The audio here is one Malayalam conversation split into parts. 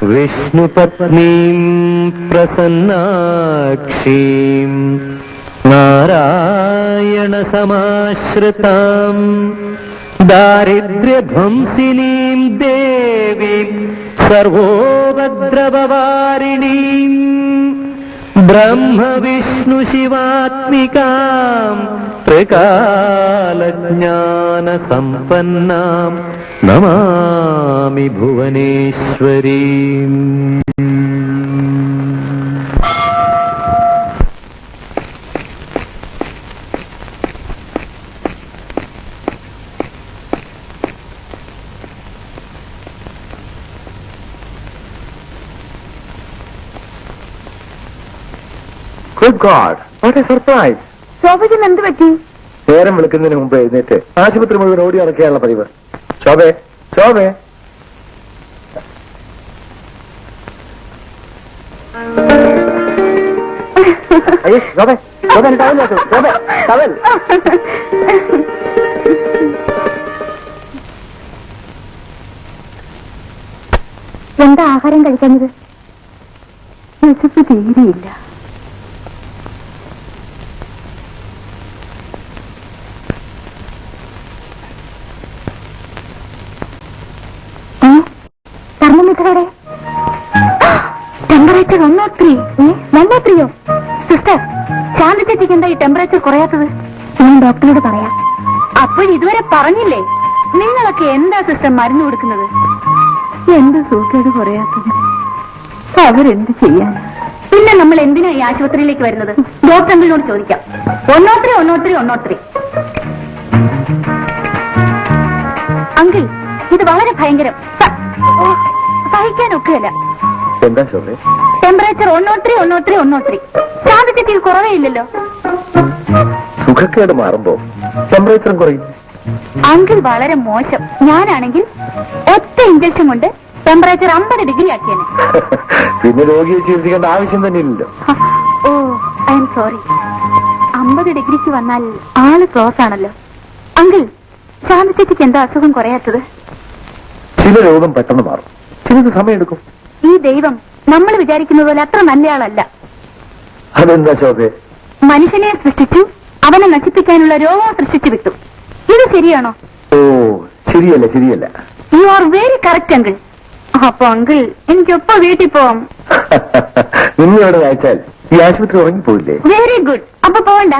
വിഷ്ണുപത്നീം പ്രസന്നാക്ഷീം നാരായണസമാശ്രിതാം ദാരിദ്ര്യധ്വംസിനീം ദേവീം സർവോപദ്രവവാരിണീം ബ്രഹ്മവിഷ്ണു ശിവാത്മികാം ത്രികാലജ്ഞാനസമ്പന്നാം Namami ഭുവനേശ്വരീം. Good God, what a surprise! ശോഭയ്ക്ക് എന്ത് പറ്റി? നേരം വിളിക്കുന്നതിന് മുമ്പ് എഴുന്നേറ്റ് ആശുപത്രി മുഴുവൻ ഓടി നടക്കുകയാണുള്ള പതിവ്. ശോഭേ, ശോഭേ. അയ്യോ, ശോഭേ, ശോഭേ, ടവൽ വെച്ചു. ശോഭേ, ടവൽ. എന്താ ആഹാരം കഴിക്കുന്നത്? വിശപ്പ് തീരെയില്ല. തെർമോമീറ്ററോടെ ടെമ്പറേച്ചർ 103. സിസ്റ്റർ, ശാന്ത ചേച്ചിക്ക് എന്താ ഈ ടെമ്പറേച്ചർ കുറയാത്തത്? ഞാൻ ഡോക്ടറോട് പറയാം. അപ്പോൾ ഇതുവരെ പറഞ്ഞില്ലേ? നിങ്ങളൊക്കെ എന്താ സിസ്റ്റർ മരുന്ന് കൊടുക്കുന്നത്? എന്ത് സൂക്കേട് കുറയാത്തത്? അവരെന്ത് ചെയ്യാൻ? പിന്നെ നമ്മൾ എന്തിനാ ഈ ആശുപത്രിയിലേക്ക് വരുന്നത്? ഡോക്ടർ അങ്കിളിനോട് ചോദിക്കാം. 103. അങ്കിൾ, ഇത് വളരെ ഭയങ്കരം. സഹിക്കാനൊക്കെയല്ല. എന്താ ശോഭേ? ടെമ്പറേച്ചർ 103. ശാന്ത ചേച്ചിക്ക് കുറവേ ഇല്ലല്ലോ. സുഖക്കേട് മാറുമ്പോ ടെമ്പറേച്ചറും കുറയും. അങ്കിൾ വളരെ മോശം. ഞാനാണെങ്കിൽ ഒറ്റ ഇഞ്ചക്ഷൻ കൊണ്ട് ടെമ്പറേച്ചർ 50 ഡിഗ്രി ആക്കിയേനെ. പിന്നെ രോഗിയെ ചികിത്സിക്കേണ്ട ആവശ്യം തന്നെ ഇല്ലല്ലോ. ഓ, ഐ എം സോറി. 50 ഡിഗ്രിക്ക് വന്നാൽ ആള് ക്ലോസ് ആണല്ലോ. അങ്കിൾ, ശാന്ത ചേച്ചിക്ക് എന്താ അസുഖം കുറയാത്തത്? ചില രോഗം പെട്ടെന്ന് മാറും, ചിലത് സമയമെടുക്കും. ഈ ദൈവം നമ്മൾ വിചാരിക്കുന്നത് പോലെ അത്ര നല്ലയാളല്ല. അതെന്താ ശോഭേ? മനുഷ്യനെ സൃഷ്ടിച്ചു, അവനെ നശിപ്പിക്കാനുള്ള രോഗം സൃഷ്ടിച്ചു വിട്ടു. ഇത് ശരിയാണോ? ഓ, ശരിയല്ല. You are very correct uncle. അപ്പൊ അങ്കിൾ, എനിക്കൊപ്പ വീട്ടിൽ പോവാം. നിന്നോട് വായിച്ചാൽ ഈ ആശുപത്രി ഉറങ്ങിപ്പോയില്ലേ? Very good. അപ്പൊ പോവണ്ട,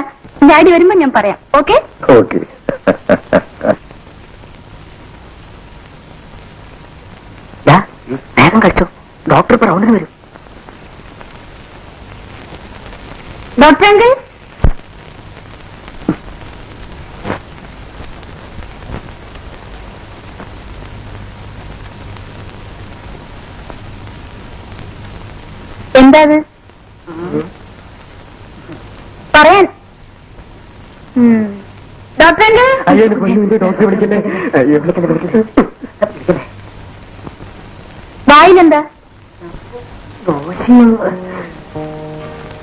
ഡാഡി വരുമ്പോ ഞാൻ പറയാം. ഓക്കെ? ഓക്കെ. വേഗം കഴിച്ചോ, ഡോക്ടർ ഇപ്പൊ റൗണ്ടിന് വരും. ഡോക്ടർ അങ്കിൾ, എന്താ അത് പറയാൻ? ഡോക്ടർ അങ്കിൾ, ഡോക്ടറെ വിളിക്കല്ലേ? വായിലെന്താ? ദോശയും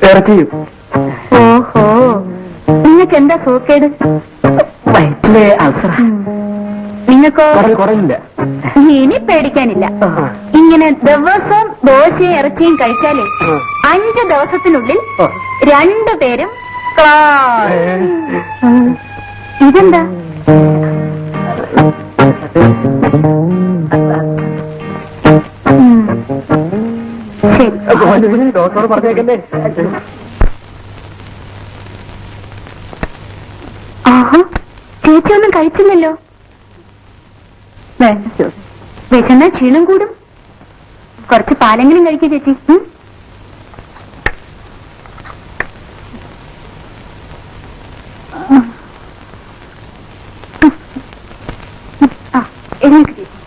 ഇറച്ചിയും. ഓഹോ, നിങ്ങൾക്ക് എന്താ സോക്കേട്? വയറ്റിലെ അൾസർ. നിങ്ങൾക്കോ? കുറയില്ല. ഇനി പേടിക്കാനില്ല. ഇങ്ങനെ ദിവസവും ദോശയും ഇറച്ചിയും കഴിച്ചാലേ 5 ദിവസത്തിനുള്ളിൽ 2 പേരും ഇതെന്താ? ശരി, ഡോക്ടറോട് പറഞ്ഞേക്കല്ലേ? ആഹാ, ചേച്ചി ഒന്നും കഴിച്ചില്ലല്ലോ. വേണ്ട ശോഭ, വിശന്ന ക്ഷീണം കൂടും. കുറച്ച് പാലെങ്കിലും കഴിക്കുക ചേച്ചി. എഴുന്നേക്ക് ചേച്ചി.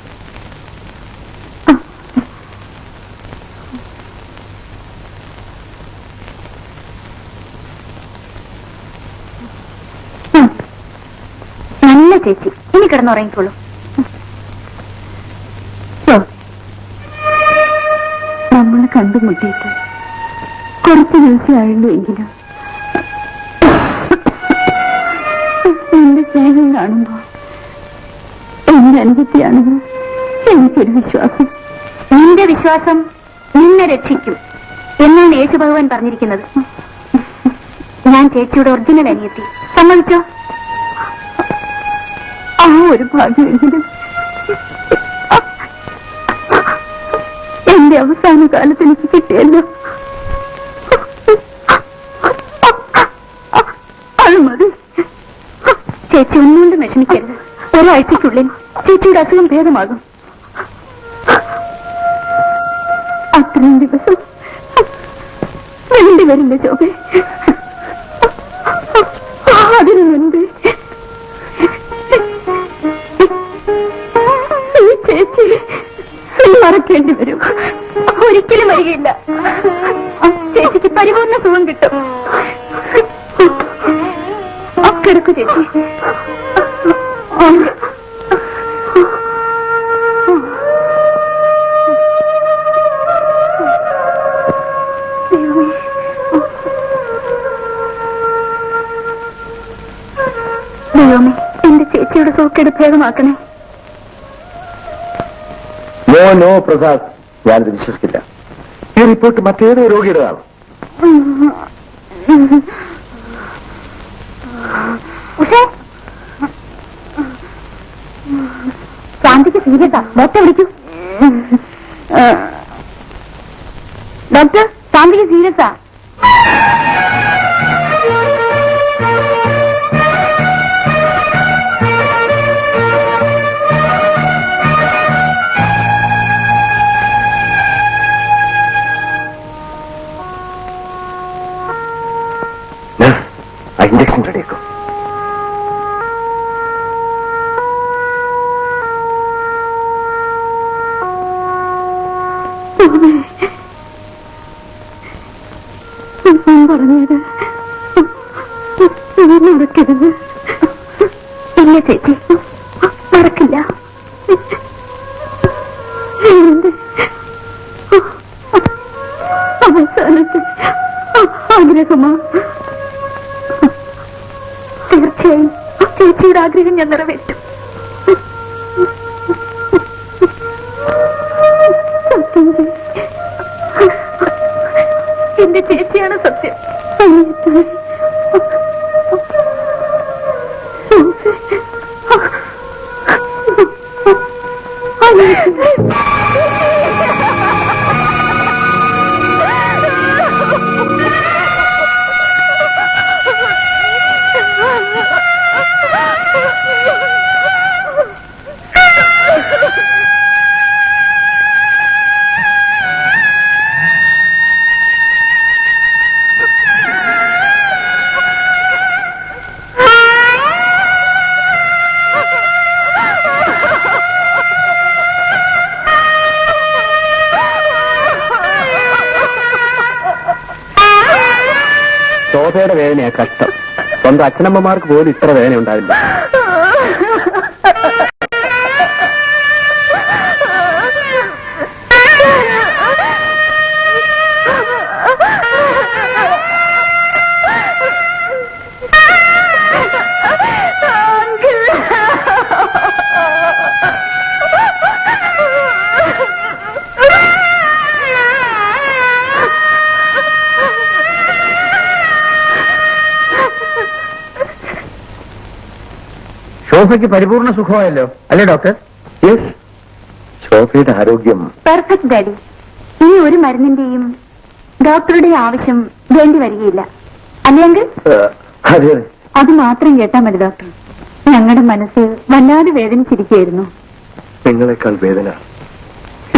നല്ല ചേച്ചി, ഇനി കിടന്നുറങ്ങിക്കോളൂ. നമ്മൾ കണ്ടുമുട്ടിയിട്ട് കുറച്ച് ദിവസമായുള്ളൂ എങ്കിലും എന്റെ സ്നേഹം കാണുമ്പോ എന്റെ അനുജത്തിയാണെന്ന് എനിക്കൊരു വിശ്വാസം. നിന്റെ വിശ്വാസം നിന്നെ രക്ഷിക്കും എന്നാണ് യേശു ഭഗവാൻ പറഞ്ഞിരിക്കുന്നത്. ഞാൻ ചേച്ചിയുടെ ഒറിജിനൽ അനിയത്തി. സമ്മതിച്ചോ? ആ ഒരു ഭാഗ്യമെങ്കിലും എന്റെ അവസാന കാലത്ത് എനിക്ക് കിട്ടിയല്ലോ. അത് മതി. ചേച്ചി ഒന്നുകൊണ്ട് വിഷമിക്കരുത്. ഒരാഴ്ചക്കുള്ളിൽ ചേച്ചിയുടെ അസുഖം ഭേദമാകും. അത്രയും ദിവസം വേണ്ടിവരില്ല ശോഭ. അതിനു മുൻപ് ഈ ചേച്ചി മറക്കേണ്ടി വരും. ഒരിക്കലും വരികയില്ല. ചേച്ചിക്ക് പരിപൂർണ്ണ സുഖം കിട്ടും. കിടക്കു ചേച്ചി. ദൈവമേ, എന്റെ ചേച്ചിയുടെ സൂക്കേട് ഭേദമാക്കണേ. നോ പ്രസാദ്, ഞാനിത് വിശ്വസിക്കില്ല. ഈ റിപ്പോർട്ട് മറ്റേതോ രോഗിയുടേതാണ്. ഉഷേ, ശാന്തിക്ക് സീരിയസാ. ഡോക്ടർ വിളിക്കൂ. ഡോക്ടർ, ശാന്തിക്ക് സീരിയസാ. ഇഞ്ചക്ഷൻ റെഡിയാക്കും. പറഞ്ഞത് മറക്കരുത്. ഇല്ല ചേച്ചി, മറക്കില്ല. എന്റെ അവസാനത്തെ ആഗ്രഹമാ. തീർച്ചയായും ചേച്ചിയുടെ ആഗ്രഹം ഞാൻ നിറവേറ്റും. സത്യം ചെയ്യും. എന്റെ ചേച്ചിയാണ് സത്യം. ശോഭയുടെ വേദനയാ കഷ്ടം. സ്വന്തം അച്ഛനമ്മമാർക്ക് പോലും ഇത്ര വേദന ഉണ്ടാവില്ല. ശോഭയ്ക്ക് പരിപൂർണ സുഖമായല്ലോ അല്ലേ ഡോക്ടർ? യെസ്, ശോഭയുടെ ആരോഗ്യം പെർഫെക്റ്റ് ഡാഡി. ഈ ഒരു മരുന്നിന്റെയും ഡോക്ടറുടെ ആവശ്യം വേണ്ടി വരികയില്ല. അല്ലെങ്കിൽ അതെ, അത് മാത്രം കേട്ടാ മതി ഡോക്ടർ. ഞങ്ങളുടെ മനസ്സ് വല്ലാതെ വേദനിച്ചിരിക്കുകയായിരുന്നു. നിങ്ങളെക്കാൾ വേദന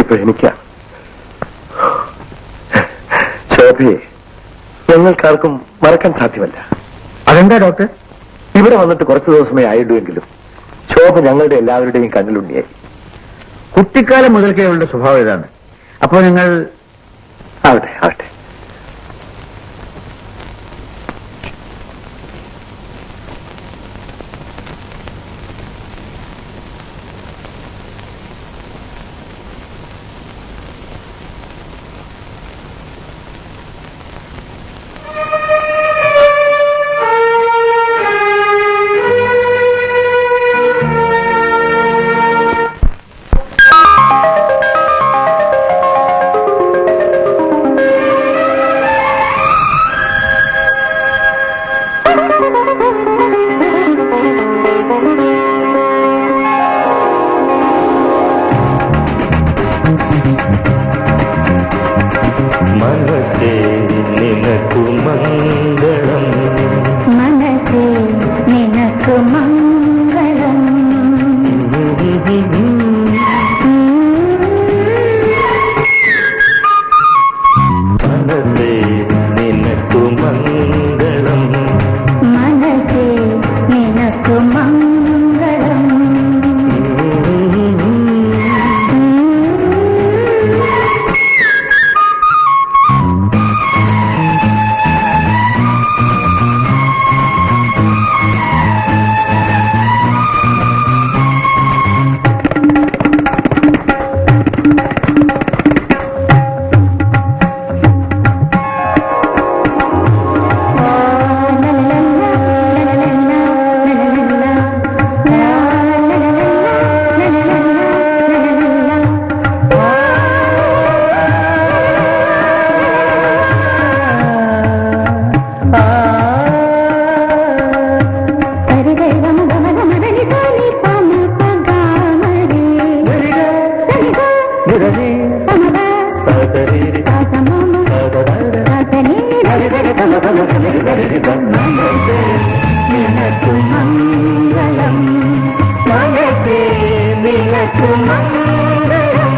ഇപ്പോഴെനിക്കാ. ശോഭയെ ഞങ്ങൾക്കാർക്കും മറക്കാൻ സാധ്യമല്ല. അതെന്താ ഡോക്ടർ? ഇവിടെ വന്നിട്ട് കുറച്ചു ദിവസമേ ആയിട്ടുമെങ്കിലും ശോഭ ഞങ്ങളുടെ എല്ലാവരുടെയും കണ്ണിലുണ്ണിയായി. കുട്ടിക്കാലം മുതൽക്കേ ഉള്ള സ്വഭാവം ഇതാണ്. അപ്പോൾ നിങ്ങൾ ആവട്ടെ ആവട്ടെ. മനസ്സേ നിനക്കു മംഗളം മനസ്സേ നിനക്ക് മംഗളം. മനസ്സേ നിനക്കു മംഗളം മനസ്സേ നിനക്ക് മംഗളം. നിനക്കു മംഗളം മനസ്സേ നിനക്കു മംഗളം.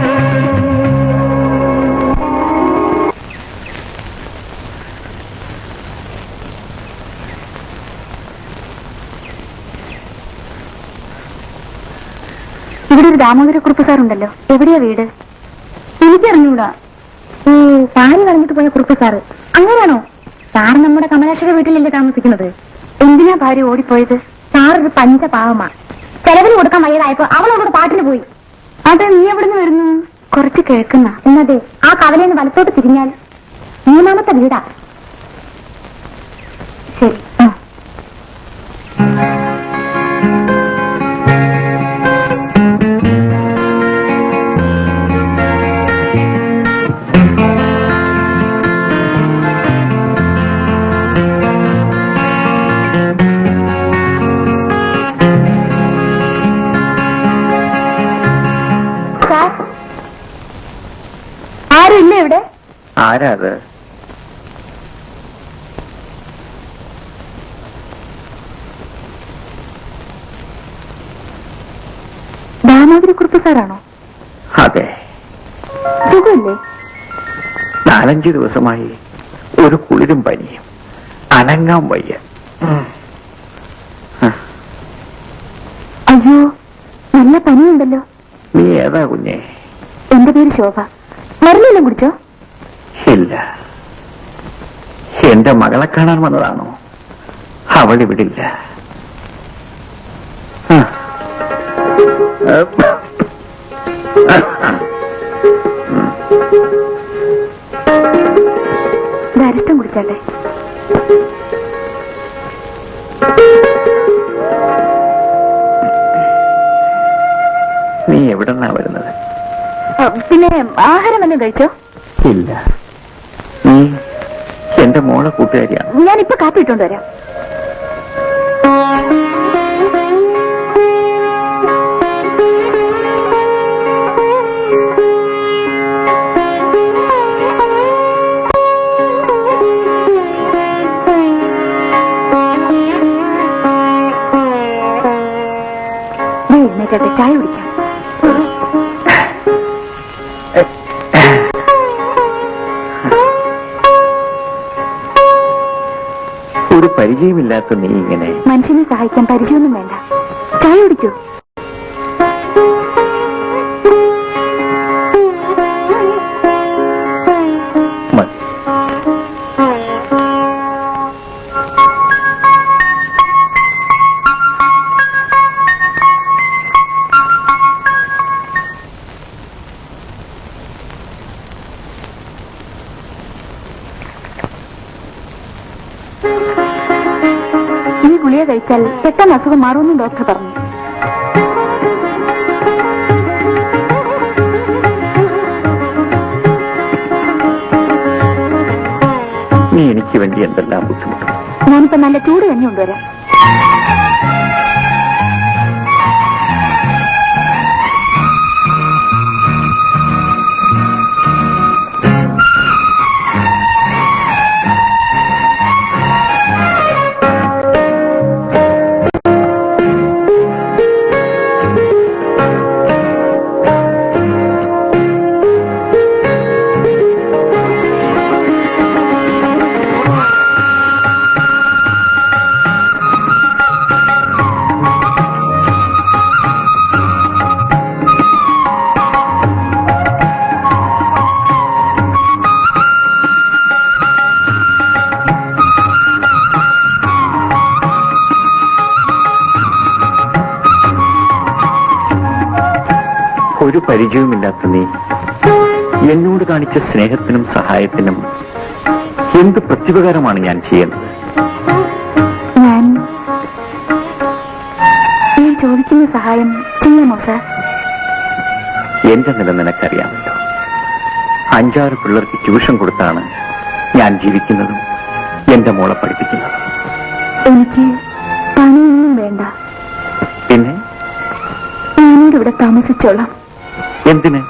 ഇവിടെ ഒരു ദാമോദരക്കുറുപ്പ് സാറുണ്ടല്ലോ, എവിടെയാ വീട്? എനിക്കറിഞ്ഞൂടാ. ഓ, പാല് കളഞ്ഞിട്ട് പോയ കുറുപ്പ് സാറ്. അങ്ങനെയാണോ? സാർ നമ്മുടെ കമലാക്ഷയുടെ വീട്ടിലല്ലേ താമസിക്കുന്നത്? എന്തിനാ ഭാര്യ ഓടിപ്പോയത്? സാർ ഒരു പഞ്ചപാവമാ. ചെലവിന് കൊടുക്കാൻ വയ്യതായപ്പോ അവളോട് പാട്ടിന് പോയി. അത് നീ എവിടുന്ന് വരുന്നു? കുറച്ച് കേൾക്കുന്ന. എന്നതെ ആ കവലേന്ന് വലത്തോട്ട് തിരിഞ്ഞാൽ 3ാമത്തെ വീടാ. ശരി. ആരും ഇല്ല ഇവിടെ? ആരാ അത്? ദാമോദരക്കുറുപ്പ് സാറാണോ? അതെ. സുഖമില്ലേ? 4-5 ദിവസമായി ഒരു കുളിരും പനിയും, അനങ്ങാൻ വയ്യ. അയ്യോ, നല്ല പനിയുണ്ടല്ലോ. നീ ഏതാ കുഞ്ഞെ? എന്റെ പേര് ശോഭ. മരുന്നെല്ലാം കുടിച്ചോ? ഇല്ല. എന്റെ മകളെ കാണാൻ വന്നതാണോ? അവൾ ഇവിടില്ല. അരിഷ്ടം കുടിച്ചാട്ടെ. നീ എവിടെന്നാ വരുന്നത്? പിന്നെ ആഹാരം വല്ലതും കഴിച്ചോ? ഇല്ല. നീ എന്റെ മോളെ കൂട്ടുകാരിയാണ്. ഞാനിപ്പോ കാപ്പി ഇട്ടോണ്ട് വരാം. എഴുന്നേറ്റത്തെ ചായ കുടിക്കാം. ഒരു പരിചയമില്ലാത്ത നീ ഇങ്ങനെ. മനുഷ്യനെ സഹായിക്കാൻ പരിചയമൊന്നും വേണ്ട. ചായ കുടിക്കൂ. ഈ ഗുളിക കഴിച്ചാൽ പെട്ടെന്ന് അസുഖം മാറുമെന്നും ഡോക്ടർ പറഞ്ഞു. നീ എനിക്ക് വേണ്ടി എന്തെല്ലാം ബുദ്ധിമുട്ടും. ഞാനിപ്പോ നല്ല ചൂട് തന്നെ കൊണ്ടുവരാം. ഒരു പരിചയവുമില്ലാത്ത നീ എന്നോട് കാണിച്ച സ്നേഹത്തിനും സഹായത്തിനും എന്ത് പ്രത്യുപകാരമാണ് ഞാൻ ചെയ്യുന്നത്? ഞാൻ ചോദിക്കുന്ന സഹായം ചെയ്യാമോ സാർ? എന്റെ നില നിനക്കറിയാമല്ലോ. 5-6 പിള്ളേർക്ക് ട്യൂഷൻ കൊടുത്താണ് ഞാൻ ജീവിക്കുന്നതും എന്റെ മോളെ പഠിപ്പിക്കുന്നതും. എനിക്ക് പണിയൊന്നും വേണ്ട. പിന്നെ ഞാനോട് ഇവിടെ താമസിച്ചോളാം. എന്തിന്?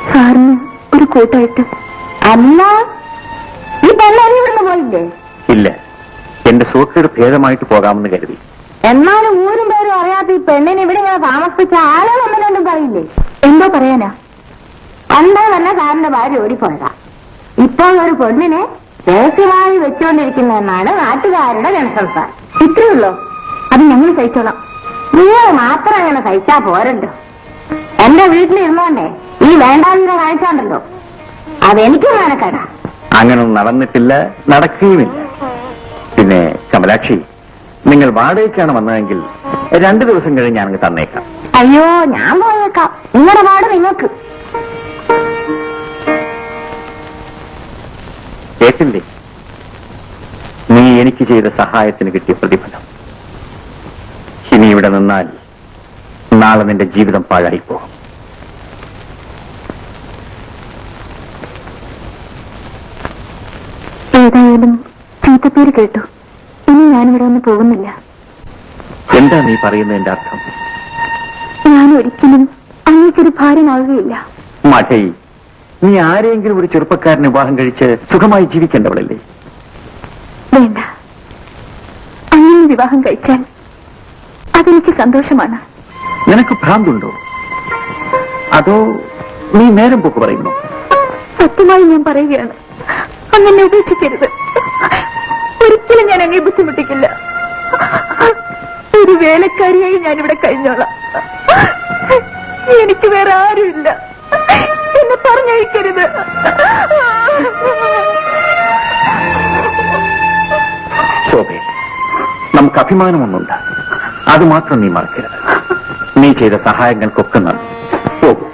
സാറിന് ഒരു കൂട്ടായിട്ട്. അല്ല, ഈ പെണ്ണി ഇവിടുന്ന് പോയില്ലേ? ഇല്ല, എന്റെ സുഹൃത്തിയുടെ ഭേദമായിട്ട് പോകാമെന്ന് കരുതി. എന്നാലും ഊരും പേരും അറിയാത്ത ഈ പെണ്ണിനെ ഇവിടെ ഇങ്ങനെ താമസിപ്പിച്ച ആളുകൾ ഒന്നിനൊന്നും പറയില്ലേ? എന്തോ പറയാനാ? പണ്ടേ തന്നെ സാറിന്റെ ഭാര്യ ഓടിപ്പോയതാ. ഇപ്പോൾ ഒരു പെണ്ണിനെ രഹസ്യമായി വെച്ചുകൊണ്ടിരിക്കുന്നതെന്നാണ് നാട്ടുകാരുടെ ജനസംസാരം. ഇത്രയേ ഉള്ളോ? അത് ഞങ്ങൾ സഹിച്ചോളാം. നിങ്ങൾ മാത്രം അങ്ങനെ സഹിച്ചാ പോരല്ലോ. എന്റെ വീട്ടിലിരുന്നോണ്ടേ ഈ വേണ്ടാതിരെ കാഴ്ചയുണ്ടല്ലോ, അതെനിക്ക് വേനക്കട. അങ്ങനൊന്നും നടന്നിട്ടില്ല, നടക്കുകയുമില്ല. പിന്നെ കമലാക്ഷി, നിങ്ങൾ വാടകയ്ക്കാണ് വന്നതെങ്കിൽ 2 ദിവസം കഴിഞ്ഞ് ഞാനങ്ങ് തന്നേക്കാം. അയ്യോ, ഞാൻ പോയേക്കാം. നിങ്ങളുടെ പാട് നിങ്ങൾക്ക്. കേട്ടില്ലേ? നീ എനിക്ക് ചെയ്ത സഹായത്തിന് കിട്ടിയ പ്രതിഫലം. ഇനി ഇവിടെ നിന്നാൽ നാളെ നിന്റെ ജീവിതം പാഴായിപ്പോകും. ഏതായാലും ചീത്തപ്പേര് കേട്ടു. ഇനി ഞാനിവിടെ ഒന്നും പോകുന്നില്ല. എന്താ നീ പറയുന്നതിന്റെ അർത്ഥം? ഞാൻ ഒരിക്കലും അങ്ങേക്കൊരു ഭാരമാവുകയില്ല. മഠൈ, നീ ആരെങ്കിലും ഒരു ചെറുപ്പക്കാരനെ വിവാഹം കഴിച്ച് സുഖമായി ജീവിക്കേണ്ടവളല്ലേ? വേണ്ട, അങ്ങനെ വിവാഹം കഴിച്ചാൽ അതെനിക്ക് സന്തോഷമാണ്. നിനക്ക് ഭ്രാന്തുണ്ടോ? അതോ നീ നേരം പോക്ക് പറയുന്നു? സത്യമായി ഞാൻ പറയുകയാണ്, അങ്ങനെ ഉപേക്ഷിക്കരുത്. ഒരിക്കലും ഞാൻ അങ്ങേ ബുദ്ധിമുട്ടിക്കില്ല. ഒരു വേലക്കാരിയായി ഞാനിവിടെ കഴിഞ്ഞോളാം. എനിക്ക് വേറെ ആരുമില്ല. എന്നെ പറഞ്ഞയക്കരുത്. ശോഭേ, നമുക്ക് അഭിമാനമൊന്നുണ്ട്. അത് മാത്രം നീ മറക്കരുത്. നീ ചെയ്ത സഹായങ്ങൾക്കൊക്കെ നന്ദി. പോകൂ,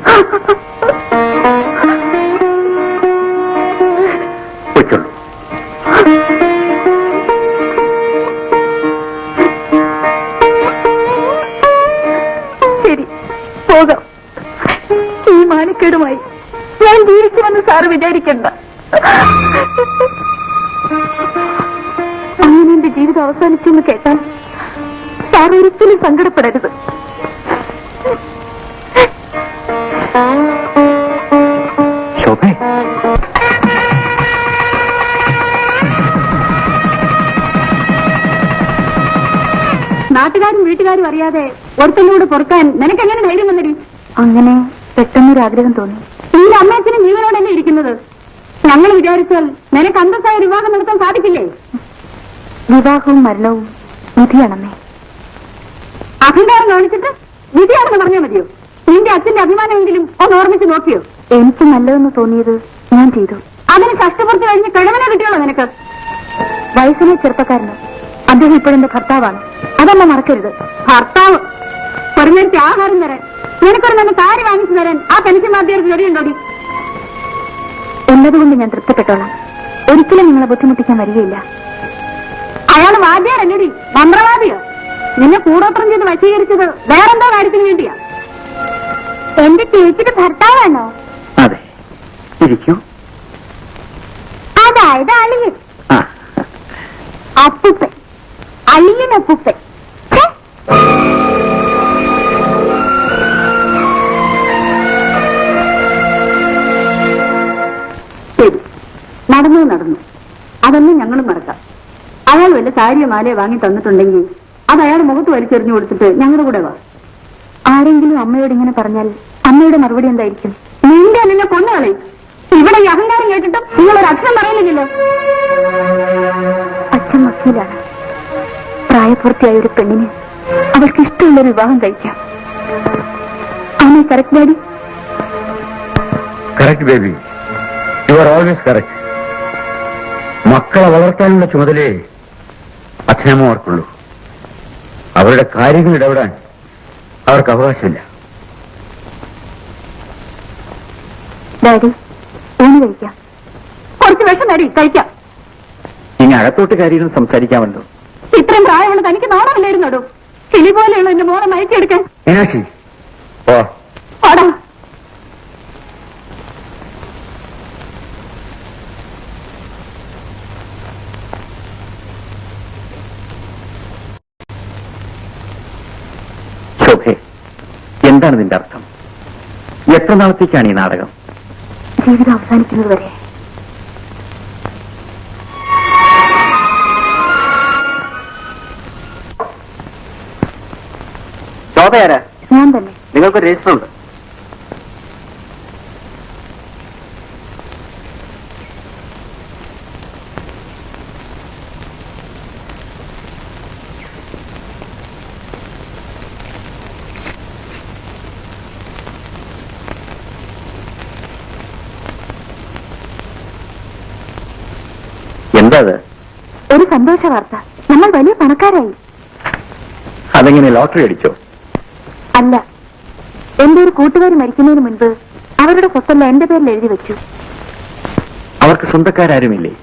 പൊയ്ക്കൊള്ളൂ. ശരി, പോകാം. ഈ മാനക്കേടുമായി ഞാൻ ജീവിക്കുമെന്ന് സാറ് വിചാരിക്കണ്ട. അങ്ങനെ എന്റെ ജീവിതം അവസാനിച്ചെന്ന് കേട്ടാൽ സാർ ഒരിക്കലും സങ്കടപ്പെടരുത്. ശോഭേ, നാട്ടുകാരും വീട്ടുകാരും അറിയാതെ ഒരുത്തന്നോട് പൊറുക്കാൻ നിനക്ക് എങ്ങനെ ധൈര്യം വന്നടി? അങ്ങനെ പെട്ടെന്നൊരാഗ്രഹം തോന്നി. നിന്റെ അമ്മയച്ഛനും ജീവനോടല്ലേ ഇരിക്കുന്നത്? ഞങ്ങൾ വിചാരിച്ചാൽ നിനക്ക് അന്തസ്സായ വിവാഹം നടത്താൻ സാധിക്കില്ലേ? വിവാഹവും മരണവും വിധിയാണമ്മേ. അഹങ്കാരം കാണിച്ചിട്ട് വിധിയാണെന്ന് പറഞ്ഞാൽ മതിയോ? നിന്റെ അച്ഛന്റെ അഭിമാനമെങ്കിലും ഒന്ന് ഓർമ്മിച്ച് നോക്കിയോ? എനിക്ക് നല്ലതെന്ന് തോന്നിയത് ഞാൻ ചെയ്തു. അതിന് ഷഷ്ടിപൂർത്തി കഴിഞ്ഞ് കിഴവനെ കിട്ടിയോളൂ നിനക്ക്? വയസ്സിലെ ചെറുപ്പക്കാരന് അദ്ദേഹം ഇപ്പോഴെന്റെ ഭർത്താവാണ്. അതല്ല മറക്കരുത്. ഭർത്താവ് ഒരു നേരത്തെ ആഹാരം തരാൻ, നിനക്കൊരു നല്ല സാരി വാങ്ങിച്ചു തരാൻ ആ പെൻഷൻ വാദ്യർക്ക് ജോലിയുണ്ടോടി? ഉള്ളതുകൊണ്ട് ഞാൻ തൃപ്തിപ്പെട്ടോളാം. ഒരിക്കലും നിങ്ങളെ ബുദ്ധിമുട്ടിക്കാൻ വരികയില്ല. അയാൾ വാദ്യാരല്ലേടി, മന്ത്രവാദിയോ? നിന്നെ കൂടോത്രം ചെയ്ത് വശീകരിച്ചത് വേറെന്തോ കാര്യത്തിന് വേണ്ടിയാ. എന്റെ ചേച്ചിയുടെ ഭർത്താവാണോ? അതെ, ഇരിക്കൂ. അതായത് അളിയൻ. അപ്പുപ്പൻ, അളിയൻ അപ്പുപ്പൻ. ശരി, നടന്നു. അതൊന്നും ഞങ്ങളും മറക്കാം. അയാൾ വല്ല സാരിയോ മാലയോ വാങ്ങി തന്നിട്ടുണ്ടെങ്കിൽ അത് അയാൾ മുഖത്ത് വലിച്ചെറിഞ്ഞു കൊടുത്തിട്ട് ഞങ്ങളുടെ കൂടെ വാ. ആരെങ്കിലും അമ്മയോട് ഇങ്ങനെ പറഞ്ഞാൽ അമ്മയുടെ മറുപടി എന്തായിരിക്കും? നിന്റെ നിന്നെ കൊന്നുകളയും. ഇവിടെ ഈ അഹങ്കാരം കേട്ടിട്ടും നിങ്ങളൊരു അക്ഷരം പറയുന്നില്ലല്ലോ. അച്ഛൻ വക്കീലാണ്. പ്രായപൂർത്തിയായ ഒരു പെണ്ണിന് അവൾക്ക് ഇഷ്ടമുള്ളൊരു വിവാഹം കഴിക്കാം. ആമേ correct daddy? Correct baby, you are always correct. മക്കളെ വളർത്താനുള്ള ചുമതലയെ അച്ഛനമ്മമാർക്കുള്ളൂ. അവരുടെ കാര്യങ്ങൾ ഇടപെടാൻ അവർക്ക് അവകാശമില്ല. ഡാഡി ഊണ് കഴിക്കാം. കുറച്ച് വിഷം തരി കഴിക്കാം. ഇനി അകത്തോട്ട് കാര്യം സംസാരിക്കാമല്ലോ. ഇത്രയും പ്രായമുള്ള തനിക്ക് നാണമില്ലായിരുന്നോടോ കിളി പോലെയുള്ള എന്റെ മോളെ മയക്കിയെടുക്കാൻ? മീനാക്ഷി ഓ ആടാ ശോഭേ, എന്താണ് നിന്റെ അർത്ഥം? എത്ര നാളത്തേക്കാണ് ഈ നാടകം? ജീവിതം അവസാനിക്കുന്നത് വരെ. ശോഭയാരാ? ഞാൻ തന്നെ. നിങ്ങൾക്ക് രജിസ്റ്റർ ഉണ്ട്. എന്താ അത്? ഒരു സന്തോഷ വാർത്ത. നമ്മൾ വലിയ പണക്കാരായി. അതെങ്ങനെ, ലോട്ടറി അടിച്ചോ? അല്ല, എന്റെ ഒരു കൂട്ടുകാരി മരിക്കുന്നതിന് മുൻപ് അവരുടെ സ്വത്തല്ല എന്റെ പേരിൽ എഴുതി വെച്ചു. അവർക്ക് സ്വന്തക്കാരുമില്ലേ?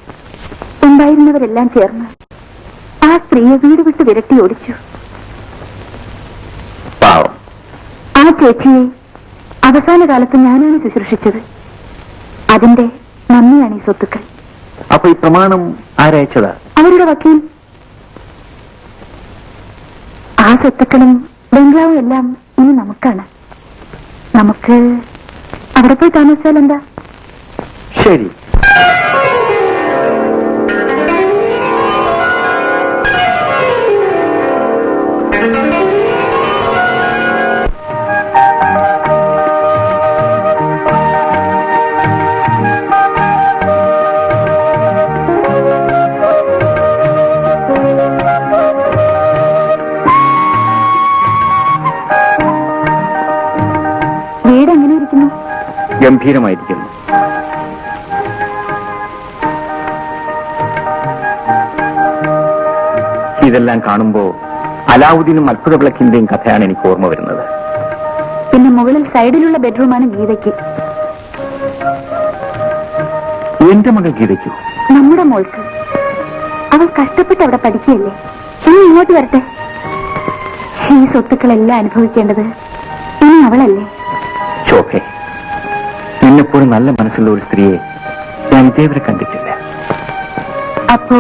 ഉണ്ടായിരുന്നവരെല്ലാം ചേർന്ന് ആ സ്ത്രീയെ വീട് വിട്ട് വിരട്ടി ഓടിച്ചു. പാവം. ആ ചേച്ചിയെ അവസാന കാലത്ത് ഞാനാണ് ശുശ്രൂഷിച്ചത്. അതിന്റെ നന്ദിയാണ് ഈ സ്വത്തുക്കൾ. അപ്പൊ ഈ പ്രമാണം ആരയച്ചതാ? അവരുടെ വക്കീൽ. ആ സ്വത്തുക്കളും ബംഗ്ലാവും എല്ലാം ഇനി നമുക്കാണ്. നമുക്ക് അവിടെ പോയി താമസിച്ചാൽ എന്താ? ശരി. വീട് എങ്ങനെ ഇരിക്കുന്നു? ഗംഭീരമായിരിക്കുന്നു. ഇതെല്ലാം കാണുമ്പോ അലാവുദ്ദീനും അത്ഭുത വിളക്കിന്റെയും കഥയാണ് എനിക്ക് ഓർമ്മ വരുന്നത്. പിന്നെ മുകളിൽ സൈഡിലുള്ള ബെഡ്റൂമാണ് ഗീതയ്ക്ക്. എന്റെ മകൾ ഗീതയ്ക്കു? നമ്മുടെ മോൾക്ക്. അവൾ കഷ്ടപ്പെട്ട് അവിടെ പഠിക്കുകയല്ലേ. ഇനി ഇങ്ങോട്ട് വരട്ടെ. ഈ സ്വത്തുക്കളെല്ലാം അനുഭവിക്കേണ്ടത് ഇനി അവളല്ലേ? ശോഭെ, നിന്നെപ്പോഴും നല്ല മനസ്സുള്ള ഒരു സ്ത്രീയെ ഞാൻ ഇതേവരെ കണ്ടിട്ടില്ല. അപ്പോ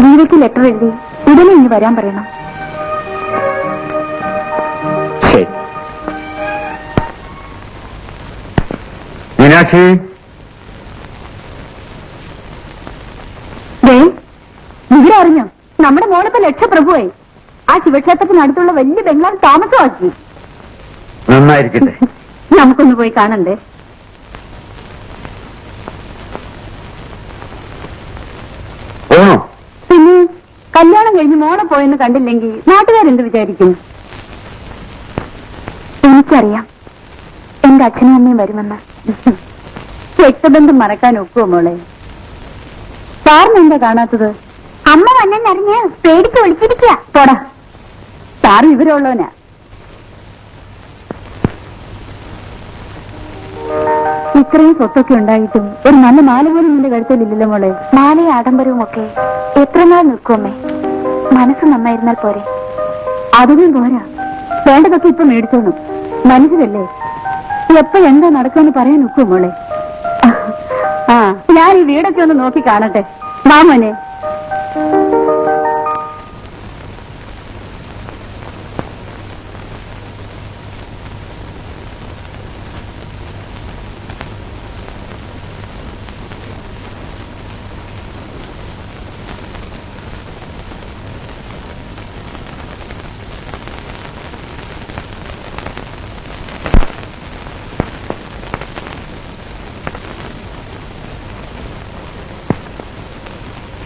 ഗീതയ്ക്ക് ലെറ്റർ എഴുതി ഉടനെ ഇനി വരാൻ പറയണം. ശരി. മീനാക്ഷി, ഇവിടെ അറിഞ്ഞോ? നമ്മുടെ മോളിപ്പോ ലക്ഷപ്രഭുവായി. ആ ശിവക്ഷേത്രത്തിനടുത്തുള്ള വലിയ ബംഗ്ലാവ് താമസമാക്കി. നന്നായിരിക്കട്ടെ. നമുക്കൊന്ന് പോയി കാണണ്ടേ? ഓണോ? പിന്നെ കല്യാണം കഴിഞ്ഞ് മോളെ പോയെന്ന് കണ്ടില്ലെങ്കിൽ നാട്ടുകാരെന്ത് വിചാരിക്കും? എനിക്കറിയാം എന്റെ അച്ഛനും അമ്മയും വരുമെന്ന്. രക്തബന്ധം മറക്കാൻ ഒക്കുവോ മോളെ? സാറിന് എന്താ കാണാത്തത്? അമ്മ വന്നെന്നറിഞ്ഞ് പേടിച്ച് ഒളിച്ചിരിക്കുക. പോടാ, സാറ് വിവരമുള്ളവനാ. ഇത്രയും സ്വത്തൊക്കെ ഉണ്ടായിട്ടും ഒരു നല്ല മാല പോലും നിന്റെ കഴുത്തിലില്ലല്ലോ മോളെ. മാലയും ആഡംബരവും ഒക്കെ എത്ര നാൾ നിൽക്കുമേ? മനസ്സ് നന്നായിരുന്നാൽ പോരെ? അതൊന്നും പോരാ. വേണ്ടതൊക്കെ ഇപ്പൊ മേടിച്ചോണം. മനുഷ്യരല്ലേ, എപ്പോഴെന്താ നടക്കുമെന്ന് പറയാൻ നിൽക്കുമോ മോളെ? ആ, ഞാൻ ഈ വീടൊക്കെ ഒന്ന് നോക്കി കാണട്ടെ. മാമോനെ,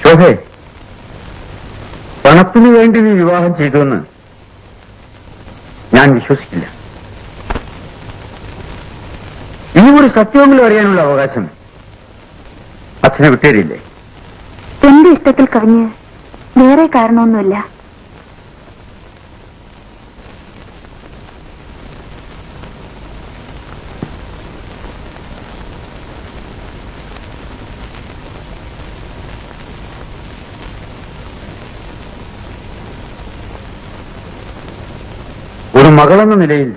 ശോഭേ, പണത്തിനു വേണ്ടി നീ വിവാഹം ചെയ്തുവെന്ന് ഞാൻ വിശ്വസിക്കില്ല. ഈ ഒരു സത്യമെങ്കിലും അറിയാനുള്ള അവകാശം അച്ഛനെ വിട്ടേരില്ലേ? എന്റെ ഇഷ്ടത്തിൽ കവിഞ്ഞ് വേറെ കാരണമൊന്നുമില്ല. മകളെന്ന നിലയിൽ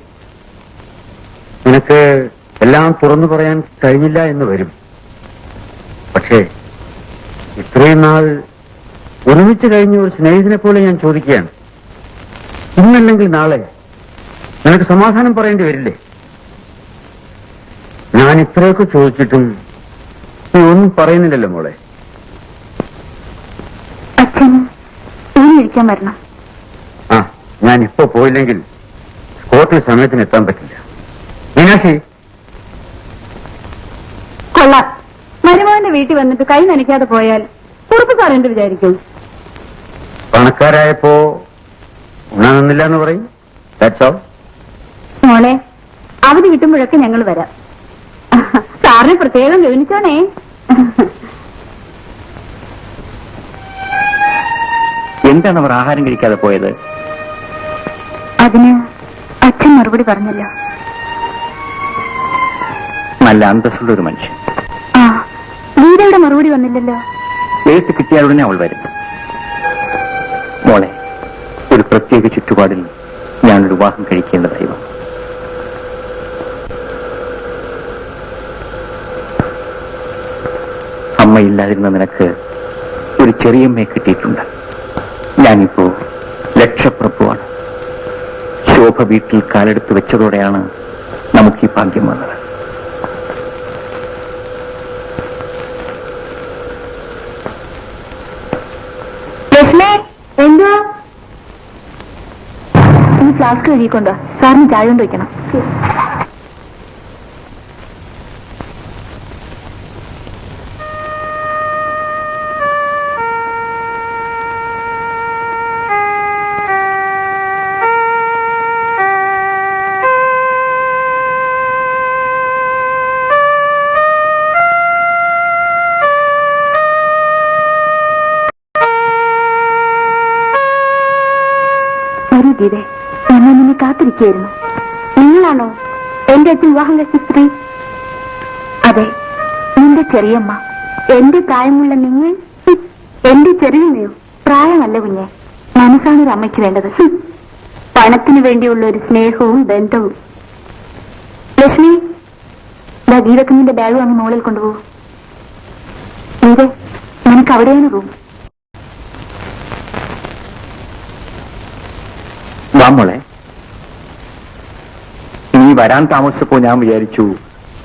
നിനക്ക് എല്ലാം തുറന്നു പറയാൻ കഴിഞ്ഞില്ല എന്ന് വരും. പക്ഷേ ഇത്രയും നാൾ ഒരുമിച്ച് കഴിഞ്ഞ ഒരു സ്നേഹിതനെ പോലെ ഞാൻ ചോദിക്കുകയാണ്, ഇന്നല്ലെങ്കിൽ നാളെ നിനക്ക് സമാധാനം പറയേണ്ടി വരില്ലേ? ഞാൻ ഇത്രയൊക്കെ ചോദിച്ചിട്ടും നീ ഒന്നും പറയുന്നില്ലല്ലോ മോളെ. അച്ഛൻ ഇനി ഇരിക്കാൻ വരണം. ആ, ഞാൻ ഇപ്പോ പോയില്ലെങ്കിൽ സ്കോട്ടിൽ സമയത്തിന് എത്താൻ പറ്റില്ല. മീനാക്ഷി, കൊള്ളാം. മരുമകന്റെ വീട്ടിൽ വന്നിട്ട് കൈ നനയ്ക്കാതെ പോയാൽ കുറുപ്പ് സാർ എന്ത് വിചാരിക്കും? പണക്കാരായപ്പോ ഉണ്ണാനില്ല എന്ന് പറയും. That's all. മോളെ, അവധി കിട്ടുമ്പോഴൊക്കെ ഞങ്ങൾ വരാം. സാറിന് പ്രത്യേകം ഗവനിച്ചോണേ. എന്താണ് അവർ ആഹാരം കഴിക്കാതെ പോയത്? അതിന് അച്ഛൻ മറുപടി പറഞ്ഞല്ലോ. നല്ല അന്തസ്സുള്ള ഒരു മനുഷ്യൻ. ആ, വീരയുടെ മറുപടി വന്നില്ലല്ലോ. എഴുത്ത് കിട്ടിയാലുടനെ അവൾ വരും. മോളെ, ഒരു പ്രത്യേക ചുറ്റുപാടിൽ ഞാനൊരു വിവാഹം കഴിക്കേണ്ടതായി വന്നു. അമ്മയില്ലാതിരുന്ന നിനക്ക് ഒരു ചെറിയമ്മയെ കിട്ടിയിട്ടുണ്ട്. ഞാനിപ്പോ ലക്ഷപ്രഭുവാണ്. ശോഭ വീട്ടിൽ കാലെടുത്ത് വെച്ചതോടെയാണ് നമുക്ക് ഈ ഭാഗ്യം വന്നത്. ലക്ഷ്മേ, എന്തോ ഈ ഫ്ലാസ്ക് കഴുകിക്കൊണ്ടോ സാറിന് ചായ കൊണ്ട് വയ്ക്കണം. വരൂ ഗീതേ, ഞങ്ങൾ നിന്നെ കാത്തിരിക്കുകയായിരുന്നു. നിങ്ങളാണോ എന്റെ അച്ഛൻ വിവാഹം കഴിച്ച സ്ത്രീ? അതെ, നിന്റെ ചെറിയമ്മ. എന്റെ പ്രായമുള്ള നിങ്ങൾ എന്റെ ചെറിയമ്മയോ? പ്രായമല്ല കുഞ്ഞെ, മനസ്സാണ് ഒരു അമ്മയ്ക്ക് വേണ്ടത്. പണത്തിന് വേണ്ടിയുള്ള ഒരു സ്നേഹവും ബന്ധവും. ലക്ഷ്മി, ഗീതക്കുഞ്ഞിന്റെ ബാഗ് അങ്ങ് മുകളിൽ കൊണ്ടുപോകൂ. ഗീതേ, നിനക്ക് അവിടെയാണ് റൂം. മോളെ, നീ വരാൻ താമസിച്ചപ്പോ ഞാൻ വിചാരിച്ചു